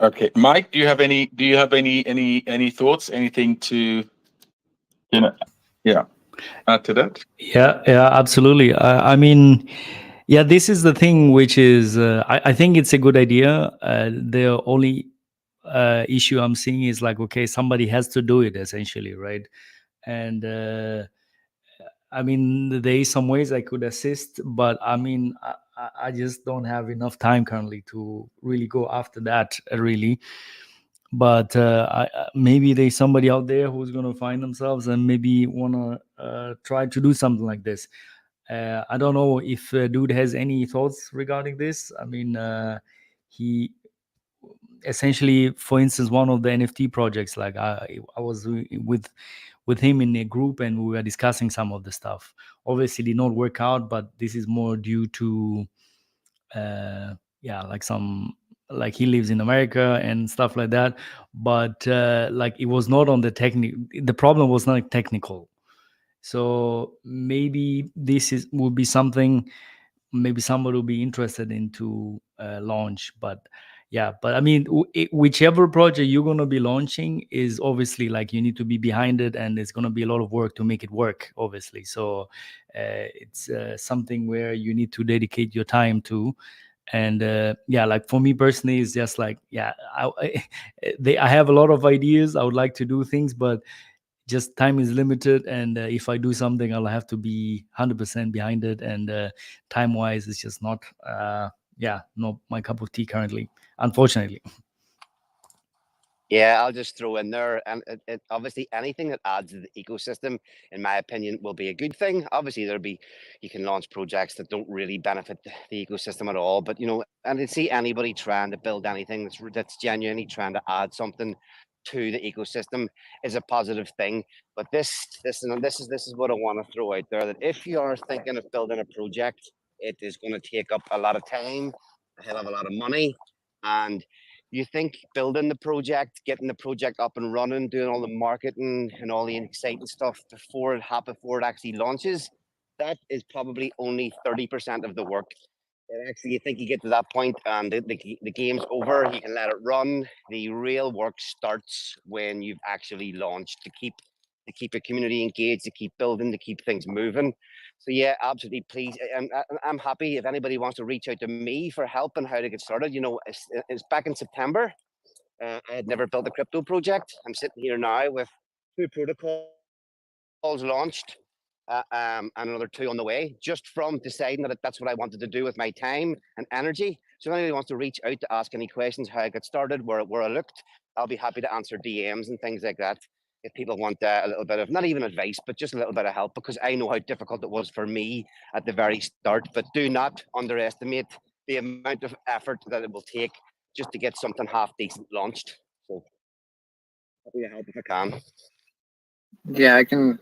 Okay, Mike, do you have any thoughts? Anything to add to that? Yeah, absolutely. I mean, yeah, this is the thing, which is I think it's a good idea. The only issue I'm seeing is like, okay, somebody has to do it essentially, right? And I mean, there is some ways I could assist, but I mean, I just don't have enough time currently to really go after that, really. But maybe there's somebody out there who's going to find themselves and maybe want to try to do something like this. I don't know if dude has any thoughts regarding this. I mean, he essentially, for instance, one of the NFT projects, like I was with him in a group and we were discussing some of the stuff. Obviously did not work out, but this is more due to like like he lives in America and stuff like that. But like it was not on the the problem was not technical. So maybe would be something maybe somebody will be interested into launch. But yeah, but I mean, whichever project you're going to be launching is obviously like you need to be behind it, and it's going to be a lot of work to make it work, obviously. So it's something where you need to dedicate your time to. And yeah, like for me personally, it's just like, yeah, I have a lot of ideas. I would like to do things, but just time is limited, and if I do something, I'll have to be 100% behind it, and time wise it's just not not my cup of tea currently, unfortunately. Yeah, I'll just throw in there, and obviously anything that adds to the ecosystem, in my opinion, will be a good thing. Obviously, you can launch projects that don't really benefit the ecosystem at all, but and to see anybody trying to build anything that's genuinely trying to add something to the ecosystem is a positive thing. But this is what I want to throw out there: that if you are thinking of building a project, it is going to take up a lot of time, a hell of a lot of money, and you think building the project, getting the project up and running, doing all the marketing and all the exciting stuff before it actually launches, that is probably only 30% of the work. And actually, you think you get to that point and the game's over, you can let it run. The real work starts when you've actually launched, to keep your community engaged, to keep building, to keep things moving. So yeah, absolutely. Please, I'm happy if anybody wants to reach out to me for help and how to get started. It's back in September. I had never built a crypto project. I'm sitting here now with 2 protocols launched, and another 2 on the way, just from deciding that that's what I wanted to do with my time and energy. So if anybody wants to reach out to ask any questions, how I got started, where I looked, I'll be happy to answer DMs and things like that. If people want a little bit of, not even advice, but just a little bit of help, because I know how difficult it was for me at the very start. But do not underestimate the amount of effort that it will take just to get something half decent launched. So happy to help if I can. Yeah, I can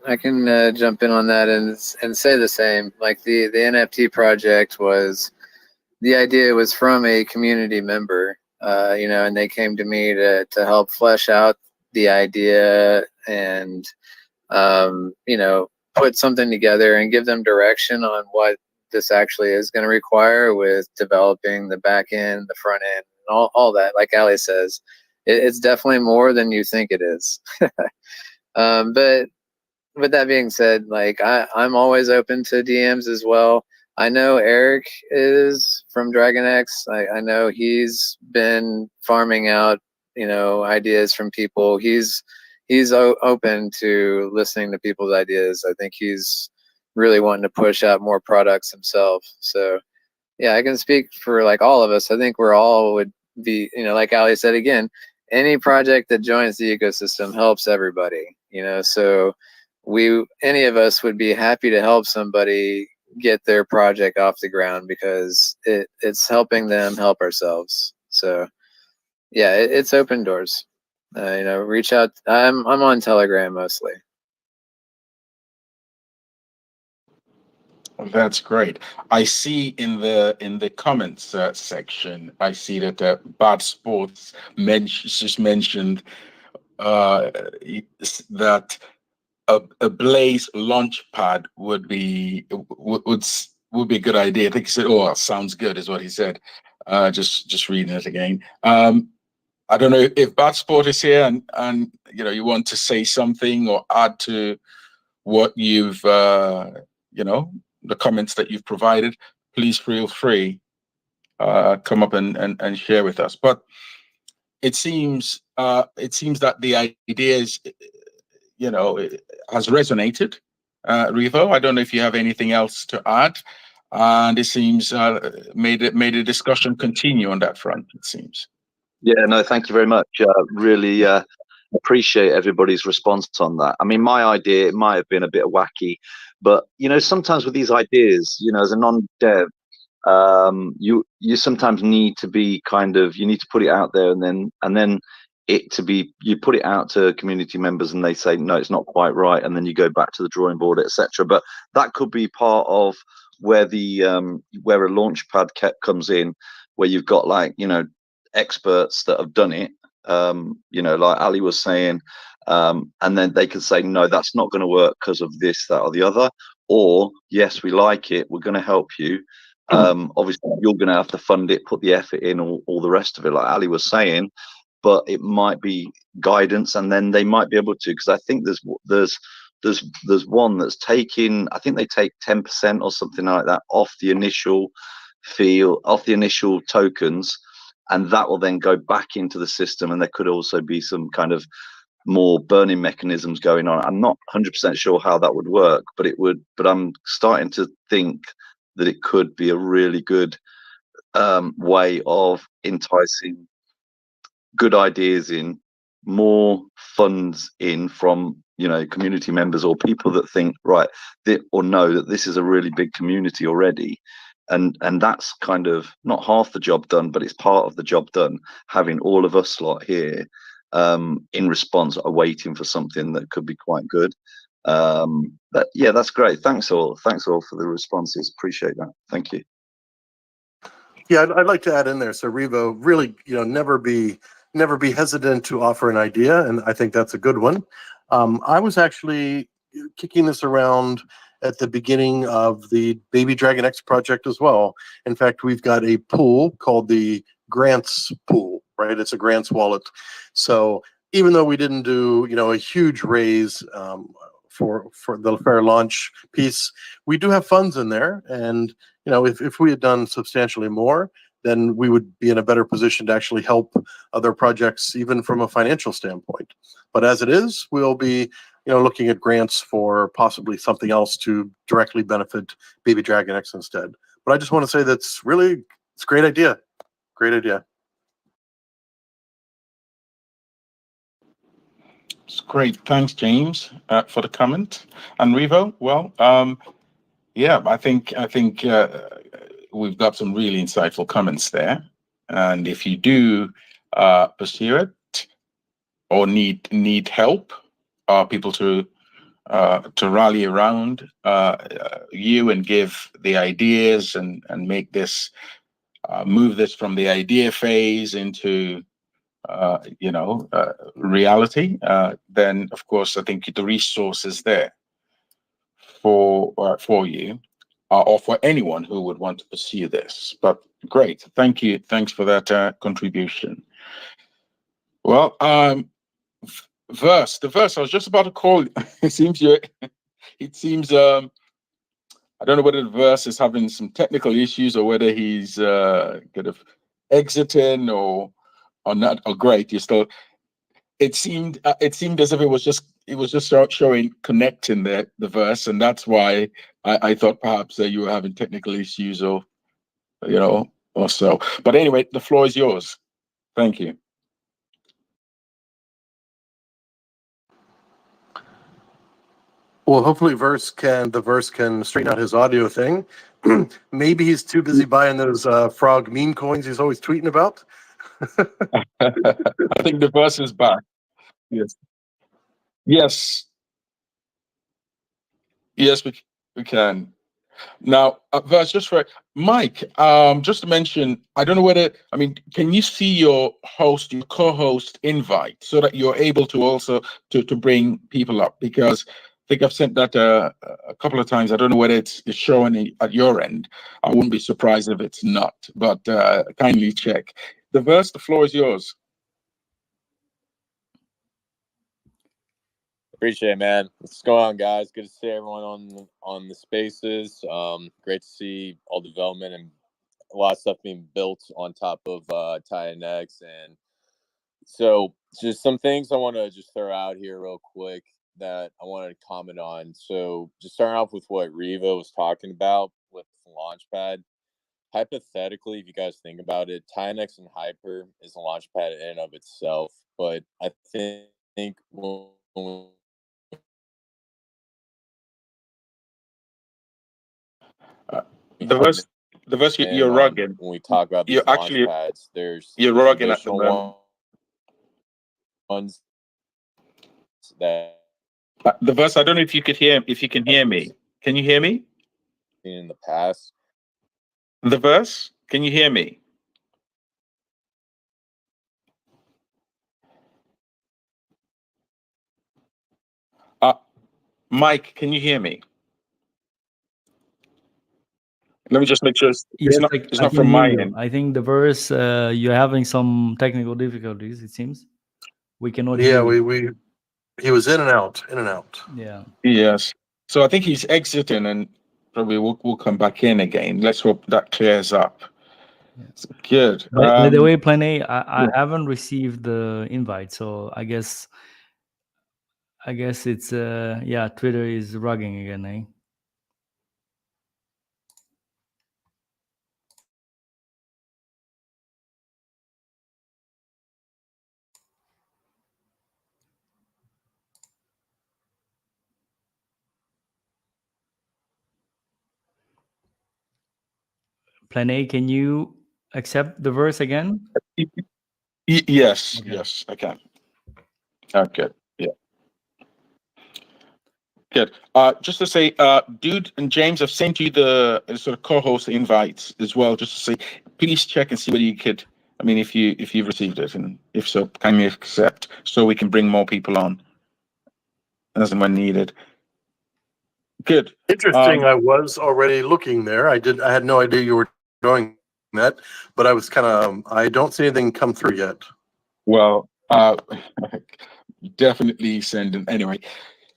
jump in on that and say the same. Like the NFT project the idea was from a community member, and they came to me to help flesh out the idea and put something together and give them direction on what this actually is going to require with developing the back end, the front end, and all that. Like Ali says, it's definitely more than you think it is. But with that being said, like I'm always open to DMs as well. I know Eric is from DragonX. I know he's been farming out, ideas from people. He's open to listening to people's ideas. I think he's really wanting to push out more products himself. So yeah, I can speak for like all of us. I think we're all would be, like Ali said again, any project that joins the ecosystem helps everybody, so any of us would be happy to help somebody get their project off the ground, because it's helping them help ourselves. So yeah, it's open doors. Reach out. I'm on Telegram mostly. That's great. I see in the comments section, I see that Bad Sports just mentioned that a Blaze launchpad would be a good idea. I think he said, "Oh, sounds good," is what he said. Just reading it again. I don't know if Bad Sport is here, and you want to say something or add to what you've the comments that you've provided. Please feel free, come up and share with us. But it seems that the ideas, has resonated. Revo. I don't know if you have anything else to add. And it seems made the discussion continue on that front, it seems. Yeah, no, thank you very much. Really appreciate everybody's response on that. I mean, my idea, it might have been a bit wacky, but, you know, sometimes with these ideas, you know, as a non-dev, you sometimes need to be you need to put it out there, and then you put it out to community members and they say, no, it's not quite right. And then you go back to the drawing board, etc. But that could be part of where where a launchpad comes in, where you've got, like, you know, experts that have done it, you know, like Ali was saying, and then they can say, no, that's not going to work because of this, that, or the other, or yes, we like it, we're going to help you. Obviously you're going to have to fund it, put the effort in, all the rest of it, like Ali was saying, but it might be guidance, and then they might be able to, because I think there's one that's taking, I think they take 10% or something like that off the initial tokens, and that will then go back into the system, and there could also be some kind of more burning mechanisms going on. I'm not 100% sure how that would work, but I'm starting to think that it could be a really good way of enticing good ideas in, more funds in from, you know, community members or people that think, right, or know that this is a really big community already. And that's kind of not half the job done, but it's part of the job done, having all of us lot here in response are waiting for something that could be quite good. But yeah, that's great. Thanks all for the responses. Appreciate that. Thank you. Yeah, I'd like to add in there. So Revo, really, you know, never be hesitant to offer an idea, and I think that's a good one. I was actually kicking this around at the beginning of the Baby DragonX project as well. In fact, we've got a pool called the Grants Pool, right? It's a Grants wallet. So even though we didn't do, you know, a huge raise for the fair launch piece, we do have funds in there, and you know, if we had done substantially more, then we would be in a better position to actually help other projects, even from a financial standpoint. But as it is, we'll be, you know, looking at grants for possibly something else to directly benefit Baby DragonX instead. But I just want to say it's a great idea. Great idea. It's great. Thanks, James, for the comment. And Revo, well, yeah, I think we've got some really insightful comments there. And if you do pursue it or need help, people to rally around you and give the ideas and make this move this from the idea phase into reality, then of course I think the resources there for you or for anyone who would want to pursue this. But great, thank you, thanks for that contribution. Well, the verse I was just about to call. It seems I don't know whether the verse is having some technical issues or whether he's kind of exiting or not. Oh, great, you're still. It seemed as if it was just showing connecting the verse, and that's why I thought perhaps that you were having technical issues or or so. But anyway, the floor is yours. Thank you. Well, hopefully the verse can straighten out his audio thing. Maybe he's too busy buying those frog meme coins he's always tweeting about. I think the verse is back. Yes, we can. Now, verse, just for Mike, just to mention, I don't know whether, can you see your co-host invite so that you're able to also to bring people up? Because I think I've sent that a couple of times. I don't know whether it's showing at your end. I wouldn't be surprised if it's not, but kindly check. The verse, the floor is yours. Appreciate it, man. What's going on, guys? Good to see everyone on the spaces. Great to see all development and a lot of stuff being built on top of TitanX. And so just some things I want to just throw out here real quick. that I wanted to comment on. So just starting off with what Riva was talking about with Launchpad. Hypothetically, if you guys think about it, TitanX and Hyper is a Launchpad in and of itself. But I think when The verse you're rugged. when we talk about these You're actually Launchpads, there's you're rugged at the traditional moment. ones that The verse. I don't know if you can hear me. Can you hear me? in the past. The verse. Can you hear me? Mike, can you hear me? Let me just make sure it's Yes, not I can from hear my you. end. I think the verse, you're having some technical difficulties, it seems. We cannot Yeah, hear you. we he was in and out, in and out. Yeah. Yes. So I think he's exiting, and probably we'll come back in again. Let's hope that clears up. Yes. Good. By the way, Plan A, I yeah. haven't received the invite, so I guess it's yeah, Twitter is rugging again, eh? Plan A, can you accept the verse again? Yes, Okay. yes, I can. Okay. Yeah. Good. Just to say, Dude and James, I've sent you the sort of co-host invites as well, just to say, please check and see whether you could. I mean, if you've received it, and if so, can you accept so we can bring more people on as and when needed. Good. Interesting. I was already looking there. I had no idea you were doing that, but I was kind of. I don't see anything come through yet. Well, definitely send them anyway.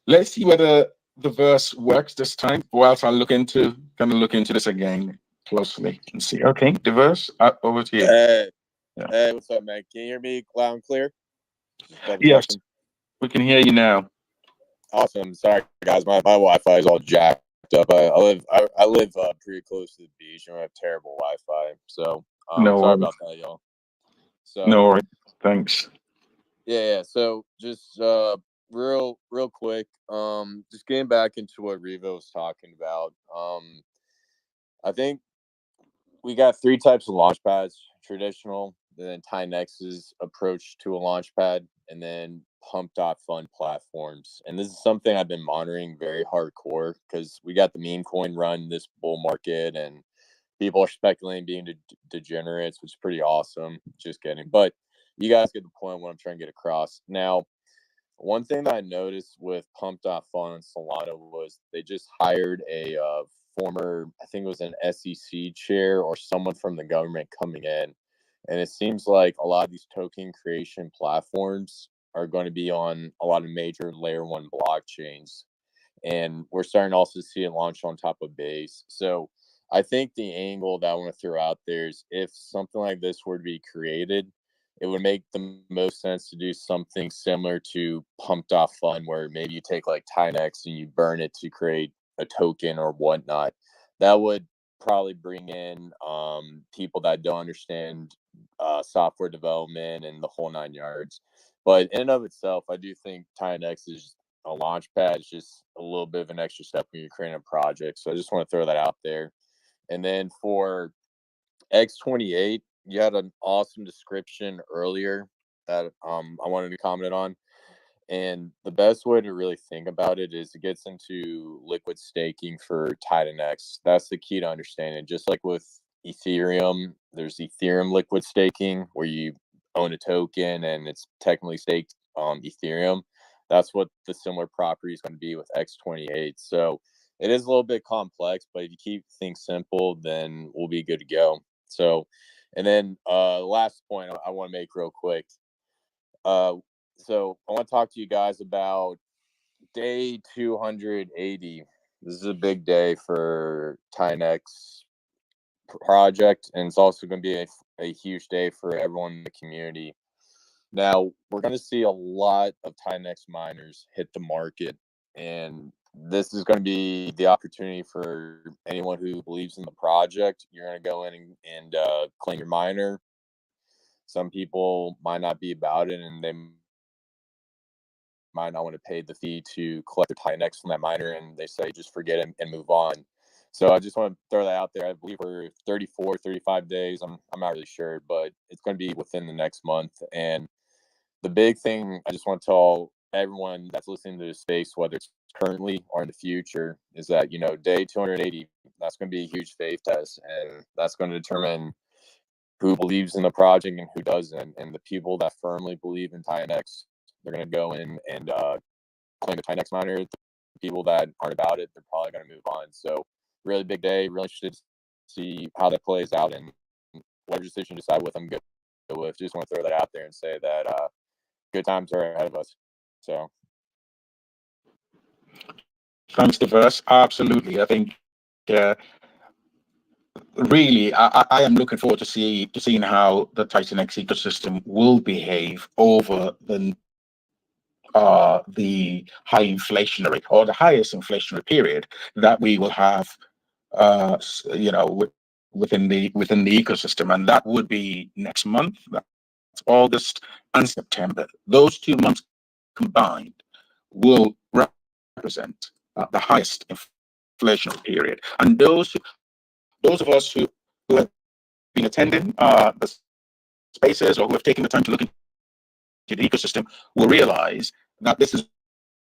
Let's see whether the verse works this time. Whilst I look into this again closely and see. Okay, the verse over to you. Hey, what's up, man? Can you hear me loud and clear? Yes, we can hear you now. Awesome. Sorry, guys. My Wi-Fi is all jacked up. I live pretty close to the beach, and I have terrible Wi-Fi. So sorry about that, y'all. So no worries. Thanks. Yeah. So just real quick, just getting back into what Revo was talking about. I think we got three types of launch pads: traditional, then TitanX's approach to a launch pad, and then pump.fund platforms. And this is something I've been monitoring very hardcore because we got the meme coin run this bull market, and people are speculating being degenerates, which is pretty awesome. Just kidding. But you guys get the point what I'm trying to get across. Now, one thing that I noticed with Pump.Fund and Solana was they just hired a former, I think it was an SEC chair or someone from the government coming in. And it seems like a lot of these token creation platforms are going to be on a lot of major layer one blockchains. And we're starting to also see it launch on top of Base. So I think the angle that I want to throw out there is if something like this were to be created, it would make the most sense to do something similar to Pump.Fund, where maybe you take like TitanX and you burn it to create a token or whatnot. That would probably bring in people that don't understand software development and the whole nine yards. But in and of itself, I do think TitanX is a launch pad. It's just a little bit of an extra step when you're creating a project. So I just want to throw that out there. And then for X28, you had an awesome description earlier that I wanted to comment on. And the best way to really think about it is it gets into liquid staking for TitanX. That's the key to understanding. Just like with Ethereum, there's Ethereum liquid staking where you own a token and it's technically staked Ethereum. That's what the similar property is going to be with X28. So it is a little bit complex, but if you keep things simple, then we'll be good to go. So, and then last point I want to make real quick. So I want to talk to you guys about day 280. This is a big day for TitanX project, and it's also going to be a huge day for everyone in the community. Now we're going to see a lot of TitanX miners hit the market, and this is going to be the opportunity for anyone who believes in the project. You're going to go in and claim your miner. Some people might not be about it, and they might not want to pay the fee to collect the TitanX from that miner, and they say just forget it and move on. So I just want to throw that out there. I believe we're 34, 35 days. I'm not really sure, but it's going to be within the next month. And the big thing I just want to tell everyone that's listening to this space, whether it's currently or in the future, is that, you know, day 280, that's going to be a huge faith test, and that's going to determine who believes in the project and who doesn't. And the people that firmly believe in TitanX, they're going to go in and claim the TitanX miner. The people that aren't about it, they're probably going to move on. So really big day, really interested to see how that plays out, and whatever decision you decide with, I'm good with. Just want to throw that out there and say that good times are ahead of us. So Thanks, Diverse. Absolutely. I think really, I am looking forward to seeing how the TitanX ecosystem will behave over the high inflationary or the highest inflationary period that we will have, you know, within the ecosystem, and that would be next month. That's August and September. Those 2 months combined will represent the highest inflationary period, and those of us who have been attending the spaces or who have taken the time to look into the ecosystem will realize that this is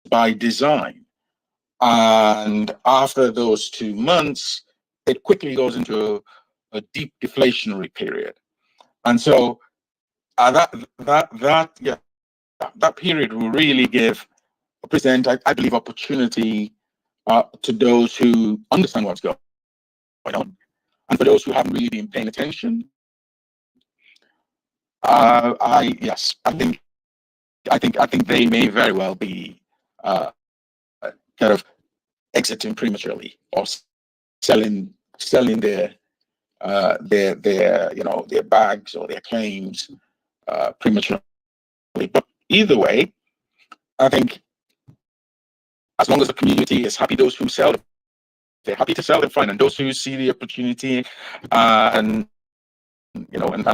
by design. And after those 2 months, it quickly goes into a deep deflationary period. And so that period will really present, I believe, opportunity to those who understand what's going on, and for those who haven't really been paying attention. I think they may very well be kind of exiting prematurely or selling their you know, their bags or their claims prematurely. But either way, I think as long as the community is happy, those who sell, they're happy to sell, they're fine, and those who see the opportunity and you know and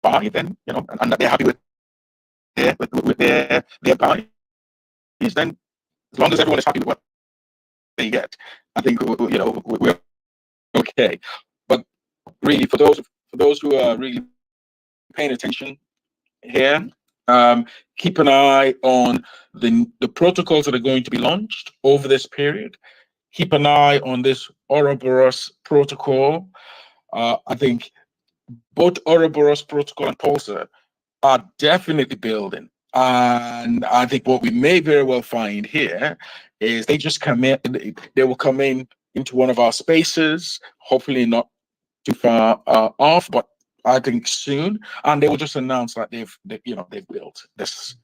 buy, then you know, and they're happy with their buy, then as long as everyone is happy with what they get, I think you know, we're okay. But really, for those who are really paying attention here, keep an eye on the protocols that are going to be launched over this period. Keep an eye on this Ouroboros protocol. I think both Ouroboros protocol and Pulsar are definitely building. And I think what we may very well find here is they just come in, they will come into one of our spaces, hopefully not too far off, but I think soon, and they will just announce that they've built this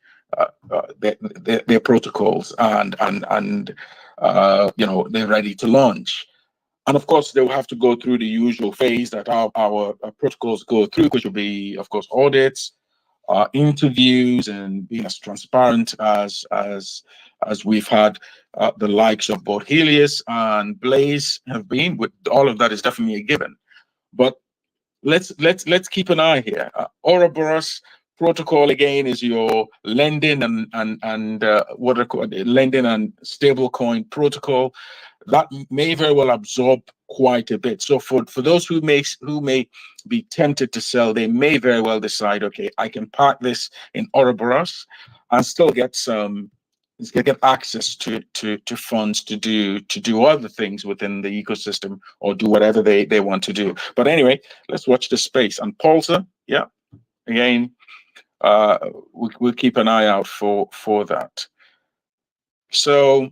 their protocols and you know, they're ready to launch. And of course, they will have to go through the usual phase that our protocols go through, which will be, of course, audits, interviews, and being as transparent as we've had the likes of both Helios and Blaze have been. With all of that is definitely a given. But let's keep an eye here. Ouroboros protocol again is your lending and what are called lending and stablecoin protocol that may very well absorb quite a bit. So for those who may be tempted to sell, they may very well decide, okay, I can park this in Ouroboros and still get access to funds to do other things within the ecosystem or do whatever they want to do. But anyway, let's watch the space. And Pulsar, yeah, again, we'll keep an eye out for that. So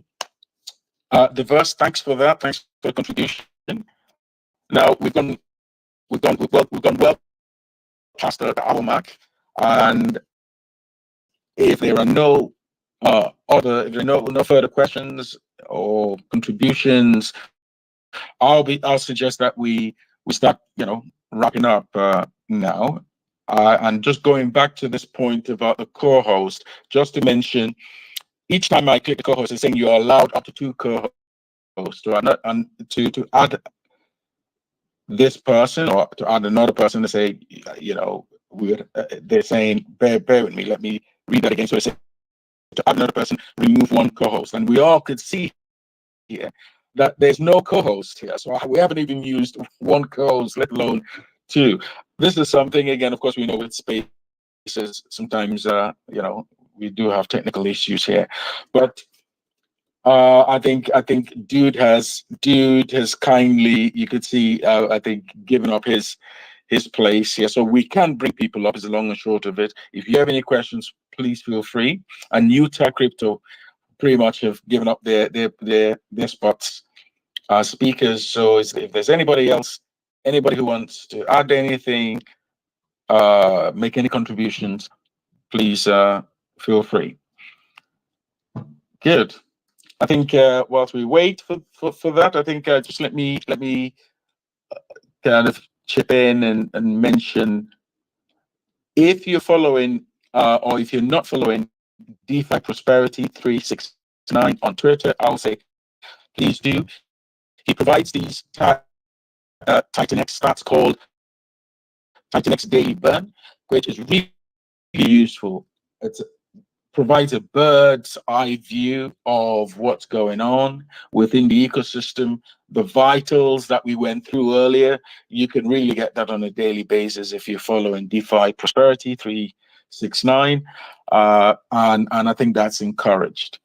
Diverse, thanks for that. Thanks for the contribution. Now we've gone well past the hour mark, and if there are no further questions or contributions, I'll suggest that we start, you know, wrapping up now. And just going back to this point about the co-host, just to mention, each time I click the co-host, it's saying you're allowed up to 2 co-hosts to add this person or to add another person to say, they're saying, bear with me, let me read that again. So it's to add another person, remove 1 co-host. And we all could see here that there's no co-host here. So we haven't even used 1 co-host, let alone 2. This is something, again, of course, we know with spaces, sometimes, we do have technical issues here. But I think Dude has kindly, you could see, I think, given up his place here, so we can bring people up. Is the long and short of it. If you have any questions, please feel free. And Utah Crypto pretty much have given up their spots as speakers. So if there's anybody else, anybody who wants to add anything, make any contributions, please feel free. Good. I think whilst we wait for that, I think just let me kind of chip in and mention, if you're following or if you're not following DeFi Prosperity 369 on Twitter, I'll say please do. He provides these TitanX stats called TitanX Daily Burn, which is really useful. It provides a bird's eye view of what's going on within the ecosystem, the vitals that we went through earlier. You can really get that on a daily basis if you're following DeFi Prosperity 369, and I think that's encouraged.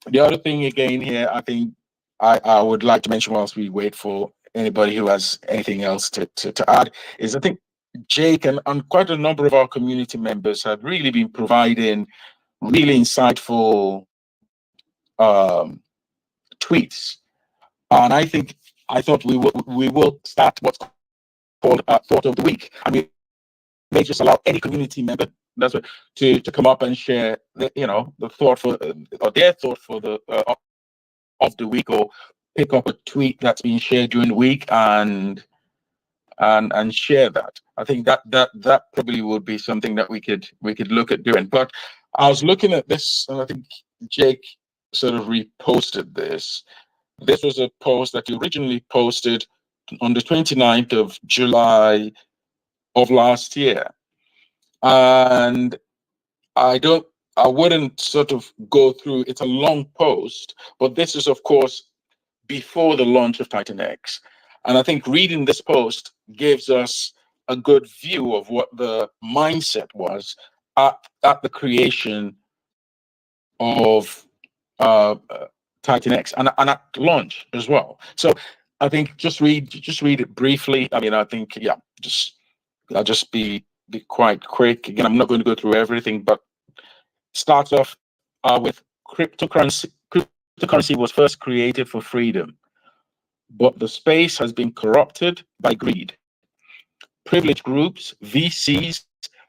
The other thing again here, I think I would like to mention whilst we wait for anybody who has anything else to add, is I think Jake and quite a number of our community members have really been providing really insightful tweets. And I thought we will start what's called Thought of the Week. And we may just allow any community member to come up and share the thought or their thought for the of the week, or pick up a tweet that's been shared during the week and share that. I think that probably would be something that we could look at doing. But I was looking at this, and I think Jake sort of reposted this. This was a post that he originally posted on the 29th of July of last year. And I wouldn't sort of go through, it's a long post, but this is, of course, before the launch of TitanX. And I think reading this post gives us a good view of what the mindset was at the creation of TitanX and at launch as well. So I think just read it briefly. I mean, I think, I'll just be quite quick. Again, I'm not going to go through everything, but starts off with cryptocurrency. Cryptocurrency was first created for freedom, but the space has been corrupted by greed. Privileged groups, VCs,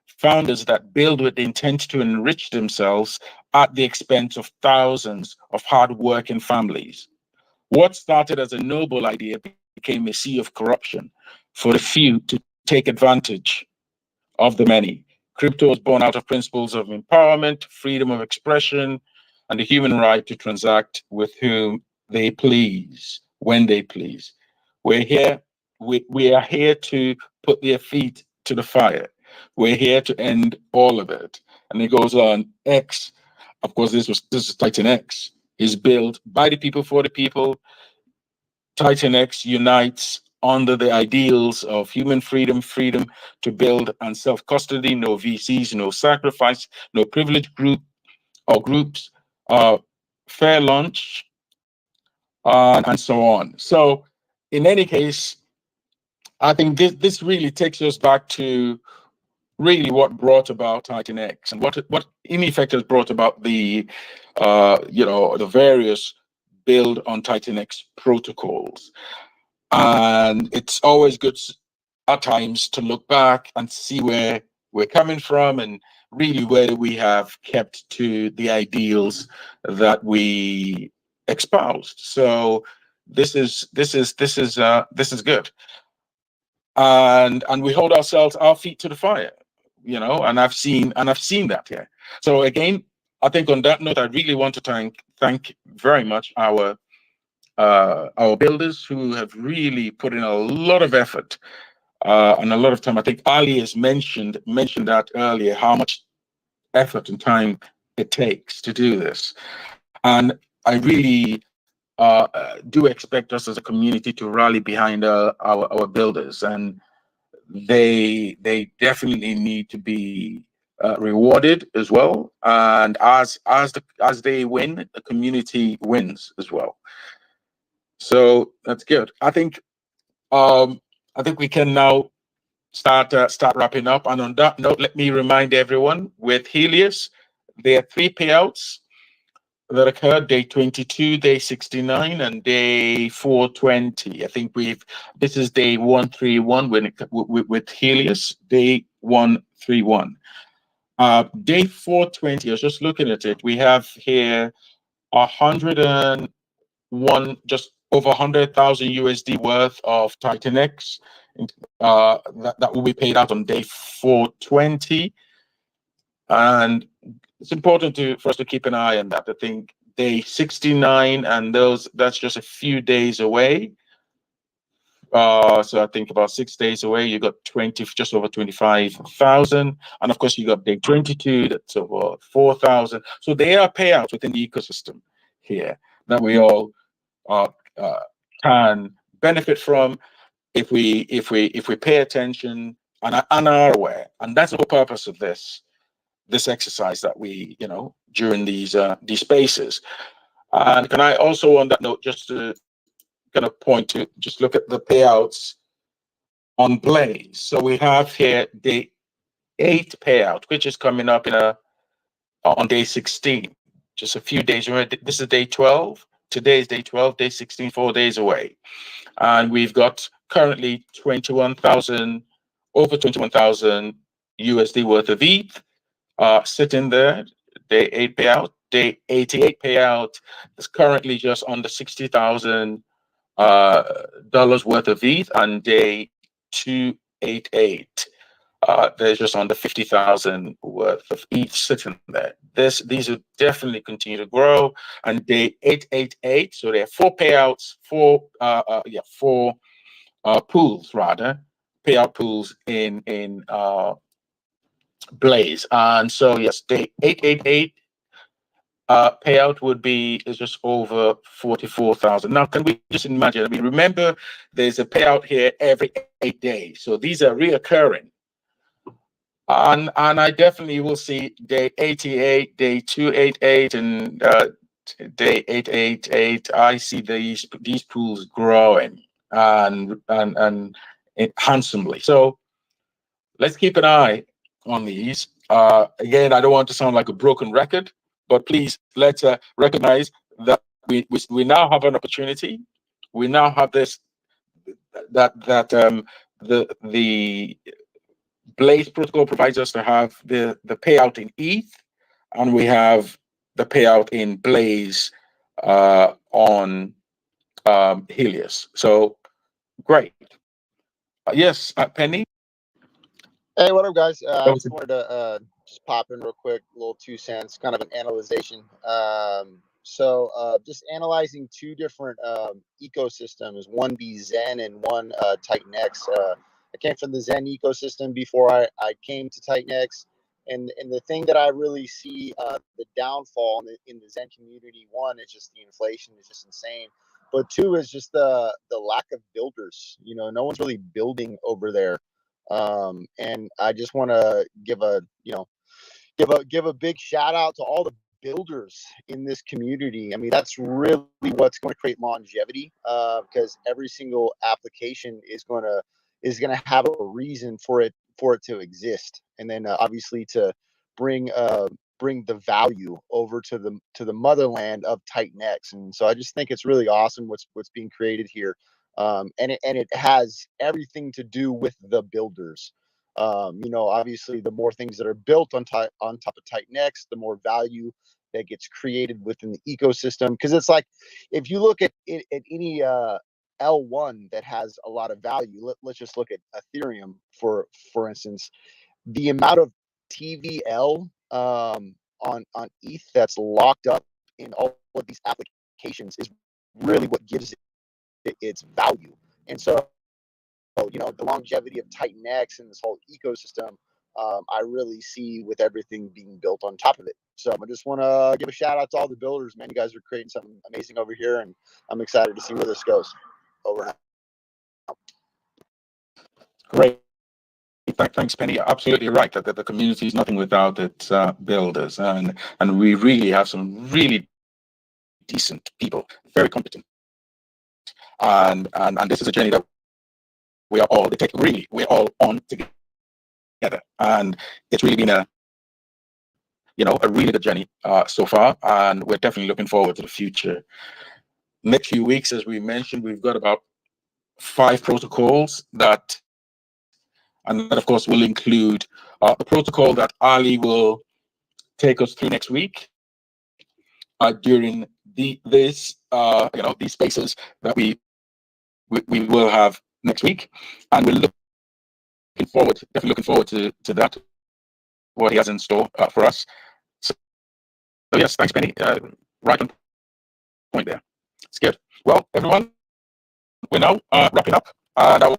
founders that build with the intent to enrich themselves at the expense of thousands of hard-working families. What started as a noble idea became a sea of corruption for the few to take advantage of the many. Crypto was born out of principles of empowerment, freedom of expression, and the human right to transact with whom they please, when they please. We're here. We are here to put their feet to the fire. We're here to end all of it. And it goes on. X, of course, this is TitanX, is built by the people for the people. TitanX unites under the ideals of human freedom to build and self-custody, no VCs, no sacrifice, no privileged group or groups, fair lunch, and so on. So in any case, I think this really takes us back to really what brought about TitanX and what in effect has brought about the the various build on TitanX protocols. And it's always good at times to look back and see where we're coming from and really where we have kept to the ideals that we espoused. So this is good. and we hold our feet to the fire, you know. And I've seen that here. So again, I think on that note, I really want to thank very much our builders who have really put in a lot of effort and a lot of time. I think Ali has mentioned that earlier, how much effort and time it takes to do this. And I really do expect us as a community to rally behind our builders, and they definitely need to be rewarded as well. And as they win, the community wins as well. So that's good. I think we can now start wrapping up. And on that note, let me remind everyone, with Helios, there are 3 payouts that occurred: day 22, day 69, and day 420. I think this is day 131 with Helios, day 131. Day 420, I was just looking at it. We have here 101, just over 100,000 USD worth of TitanX that will be paid out on day 420. And it's important for us to keep an eye on that. I think day 69 and that's just a few days away. So I think about 6 days away, you got just over 25,000. And of course, you got day 22, that's over 4,000. So there are payouts within the ecosystem here that we all can benefit from if we pay attention and are aware. And that's the whole purpose of this exercise that we, during these spaces. And can I also, on that note, just to kind of point to, just look at the payouts on Blaze. So we have here day 8 payout, which is coming up on day 16, just a few days away. This is day 12. Today is day 12, day 16, 4 days away. And we've got currently over 21,000 USD worth of ETH sitting there. Day 8 payout, day 88 payout is currently just under $60,000 worth of ETH, and day 288 there's just under 50,000 worth of ETH sitting there. These will definitely continue to grow. And day 888, so there are 4 payouts, 4 pools rather, payout pools in Blaze. And so yes, day 888 payout is just over 44,000. Now, can we just imagine? I mean, remember, there's a payout here every 8 days, so these are reoccurring. And I definitely will see day 88, day 288, and day 888. I see these pools growing and handsomely. So let's keep an eye on these. Again, I don't want to sound like a broken record, but please let's recognize that we now have an opportunity. We now have this the Blaze protocol provides us to have the payout in ETH, and we have the payout in Blaze on Helios. So great. Yes, Penny. Hey, what up, guys? I just wanted to just pop in real quick, a little 2 cents, kind of an analyzation. So just analyzing 2 different ecosystems, one be Zen and one TitanX. I came from the Zen ecosystem before I came to TitanX. And the thing that I really see the downfall in the Zen community, 1 is just the inflation is just insane. But 2 is just the lack of builders. No one's really building over there. And I just want to give a big shout out to all the builders in this community. I mean, that's really what's going to create longevity, because every single application is going to have a reason for it to exist, and then obviously to bring the value over to the motherland of TitanX. And so I just think it's really awesome what's being created here. And it has everything to do with the builders. Obviously, the more things that are built on top of TitanX, the more value that gets created within the ecosystem. Because it's like, if you look at any L1 that has a lot of value. Let's just look at Ethereum for instance. The amount of TVL on ETH that's locked up in all of these applications is really what gives it its value. And so, you know, the longevity of TitanX and this whole ecosystem, I really see with everything being built on top of it. So I just want to give a shout out to all the builders, man. You guys are creating something amazing over here, and I'm excited to see where this goes. Over. Great. Thanks, Penny. You're absolutely right that the community is nothing without its builders, and we really have some really decent people, very competent, and this is a journey that we are all we're all on together, and it's really been a really good journey so far, and we're definitely looking forward to the future. Next few weeks, as we mentioned, we've got about 5 protocols and that of course will include the protocol that Ali will take us through next week during these spaces that we will have next week, and we're definitely looking forward to that, what he has in store for us. So yes, thanks, Penny. Right on point there. It's good. Well, everyone, we're now wrapping up, and I will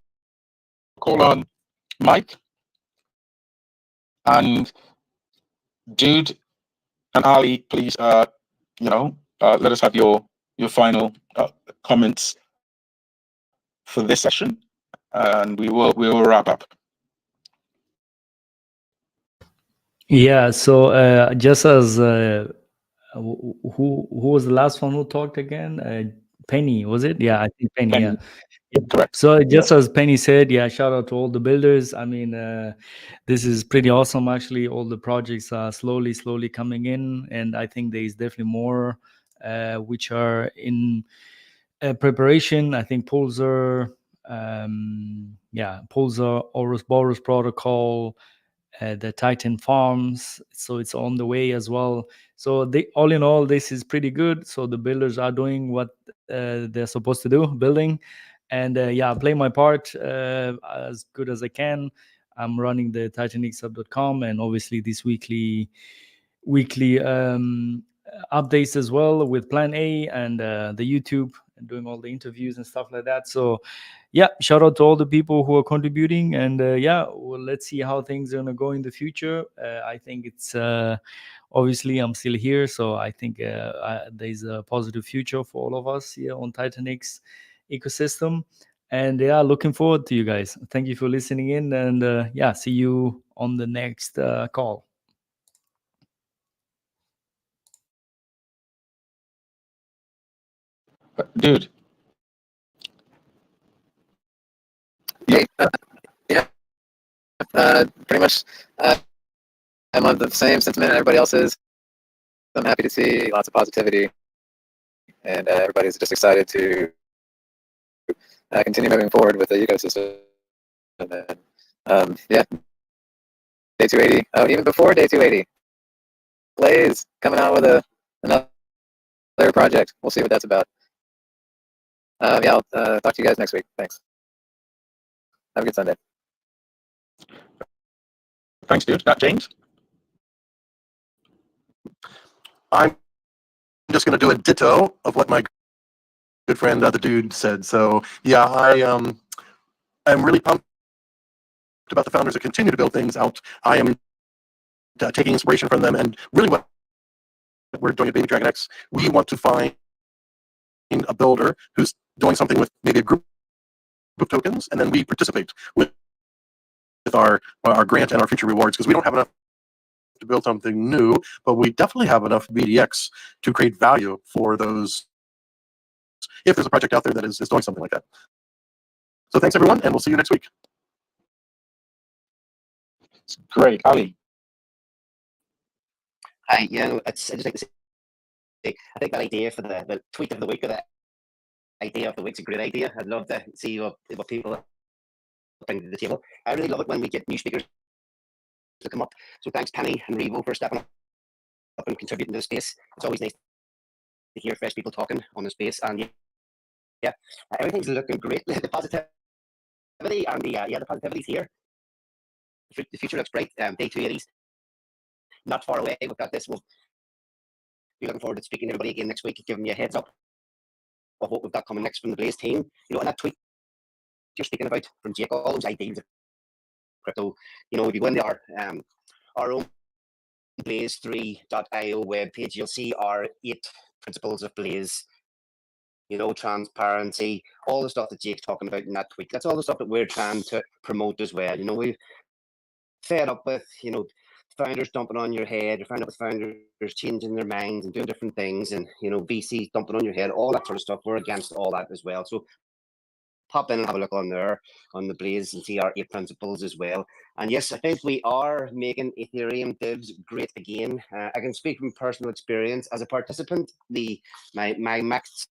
call on Mike and Dude and Ali. Please, let us have your final comments for this session, and we will wrap up. Yeah. So just as who was the last one who talked again? Penny, was it? Yeah, I think Penny. Penny. Yeah. Correct. So just as Penny said, yeah, shout out to all the builders. I mean, this is pretty awesome. Actually, all the projects are slowly coming in, and I think there is definitely more which are in preparation. I think Pulsar, Pulsar, Boros protocol, the Titan farms. So it's on the way as well. So all in all, this is pretty good. So the builders are doing what they're supposed to do, building, and play my part as good as I can. I'm running the TitanXsub.com, and obviously this weekly updates as well with Plan A and the YouTube, and doing all the interviews and stuff like that. So yeah, shout out to all the people who are contributing, and well, let's see how things are going to go in the future. I think it's obviously I'm still here, so I think there's a positive future for all of us here on TitanX ecosystem. And looking forward to you guys. Thank you for listening in, and see you on the next call. Dude. Hey, pretty much I'm on the same sentiment everybody else is. I'm happy to see lots of positivity, and everybody's just excited to continue moving forward with the ecosystem. And, day 280. Oh, even before day 280, Blaze coming out with another project. We'll see what that's about. I'll talk to you guys next week. Thanks. Have a good Sunday. Thanks, dude. James? I'm just going to do a ditto of what my good friend, the dude, said. So yeah, I'm really pumped about the founders that continue to build things out. I am taking inspiration from them, and really what we're doing at Baby DragonX, we want to find a builder who's doing something with maybe a group of tokens, and then we participate with our grant and our future rewards, because we don't have enough to build something new, but we definitely have enough BDX to create value for those, if there's a project out there that is doing something like that. So thanks, everyone, and we'll see you next week. Great. Ali? Hi, I just like to say, I think that idea for the tweet of the week, or the idea of the week's a great idea. I'd love to see what people bring to the table. I really love it when we get new speakers to come up. So thanks, Penny and Revo, for stepping up and contributing to the space. It's always nice to hear fresh people talking on the space, and everything's looking great. The positivity and the positivity's here. The future looks bright. Day 280's not far away. We've got this. We'll be looking forward to speaking to everybody again next week, giving you a heads up of what we've got coming next from the Blaze team. You know, and that tweet you're speaking about from Jake, all those ideas of crypto. You know, if you go into our own blaze3.io webpage, you'll see our 8 principles of Blaze. You know, transparency, all the stuff that Jake's talking about in that tweet. That's all the stuff that we're trying to promote as well. You know, we've fed up with, you know, founders dumping on your head, you're fed up with founders changing their minds and doing different things, and, you know, VCs dumping on your head, all that sort of stuff. We're against all that as well. So pop in and have a look on there on the Blaze and see our 8 principles as well. And yes, I think we are making Ethereum divs great again. I can speak from personal experience as a participant. My max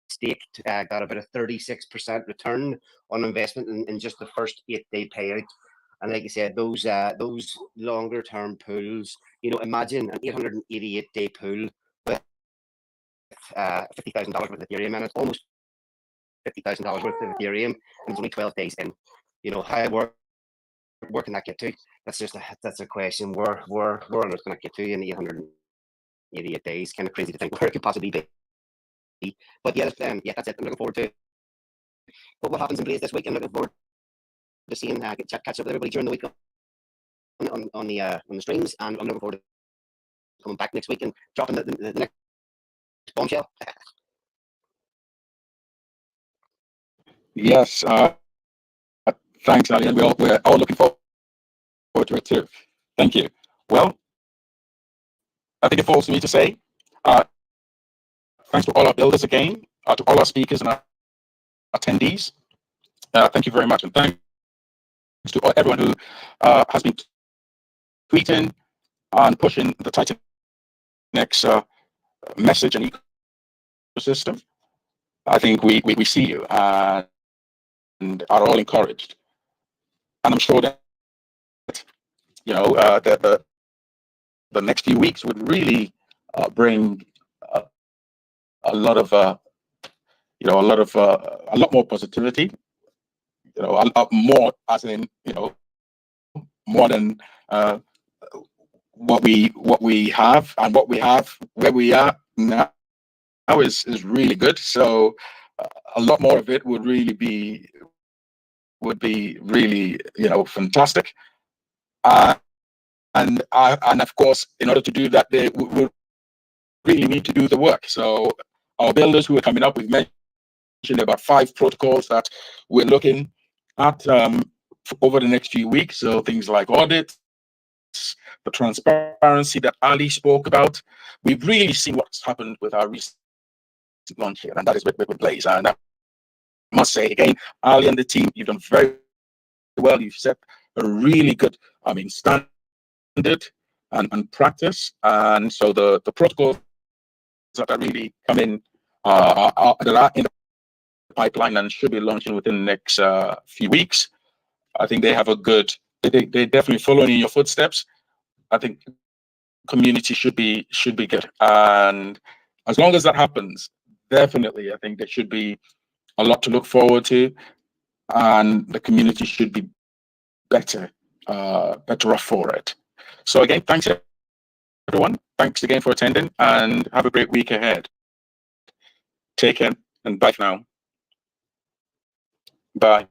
stake got about a 36% return on investment in just the first 8-day payout. And like I said, those longer term pools, you know, imagine an 888-day pool with $50,000 worth of Ethereum in it, almost $50,000 worth of Ethereum, and it's only 12 days in. You know, how where can that get to? That's a question. Where on earth can that get to in 888 days? Kind of crazy to think where it could possibly be. But yeah, that's it. I'm looking forward to what happens in Blaze this week. I'm looking forward to seeing catch up with everybody during the week on the streams, and I'm looking forward to coming back next week and dropping the next bombshell. Yes, thanks, Ali, and we're all looking forward to it too. Thank you. Well, I think it falls to me to say thanks to all our builders again, to all our speakers and our attendees. Thank you very much, and thanks to everyone who has been tweeting and pushing the TitanX message and ecosystem. I think we see you and are all encouraged, and I'm sure that, you know, the next few weeks would really bring a lot more positivity. You know, a lot more, as in, you know, more than what we have, and what we have where we are now is really good. So a lot more of it would be really, you know, fantastic. And of course, in order to do that, they will really need to do the work. So our builders who are coming up, we've mentioned about 5 protocols that we're looking at over the next few weeks. So things like audits, the transparency that Ali spoke about. We've really seen what's happened with our recent launch here, and that is with Blaze. And I must say again, Ali and the team, you've done very well. You've set a really good, standard and practice. And so the protocols that are really come in that are in the pipeline and should be launching within the next few weeks. I think they have a good, they definitely following in your footsteps. I think community should be good. And as long as that happens, definitely, I think there should be a lot to look forward to, and the community should be better off for it. So again, thanks everyone. Thanks again for attending, and have a great week ahead. Take care, and bye for now. Bye.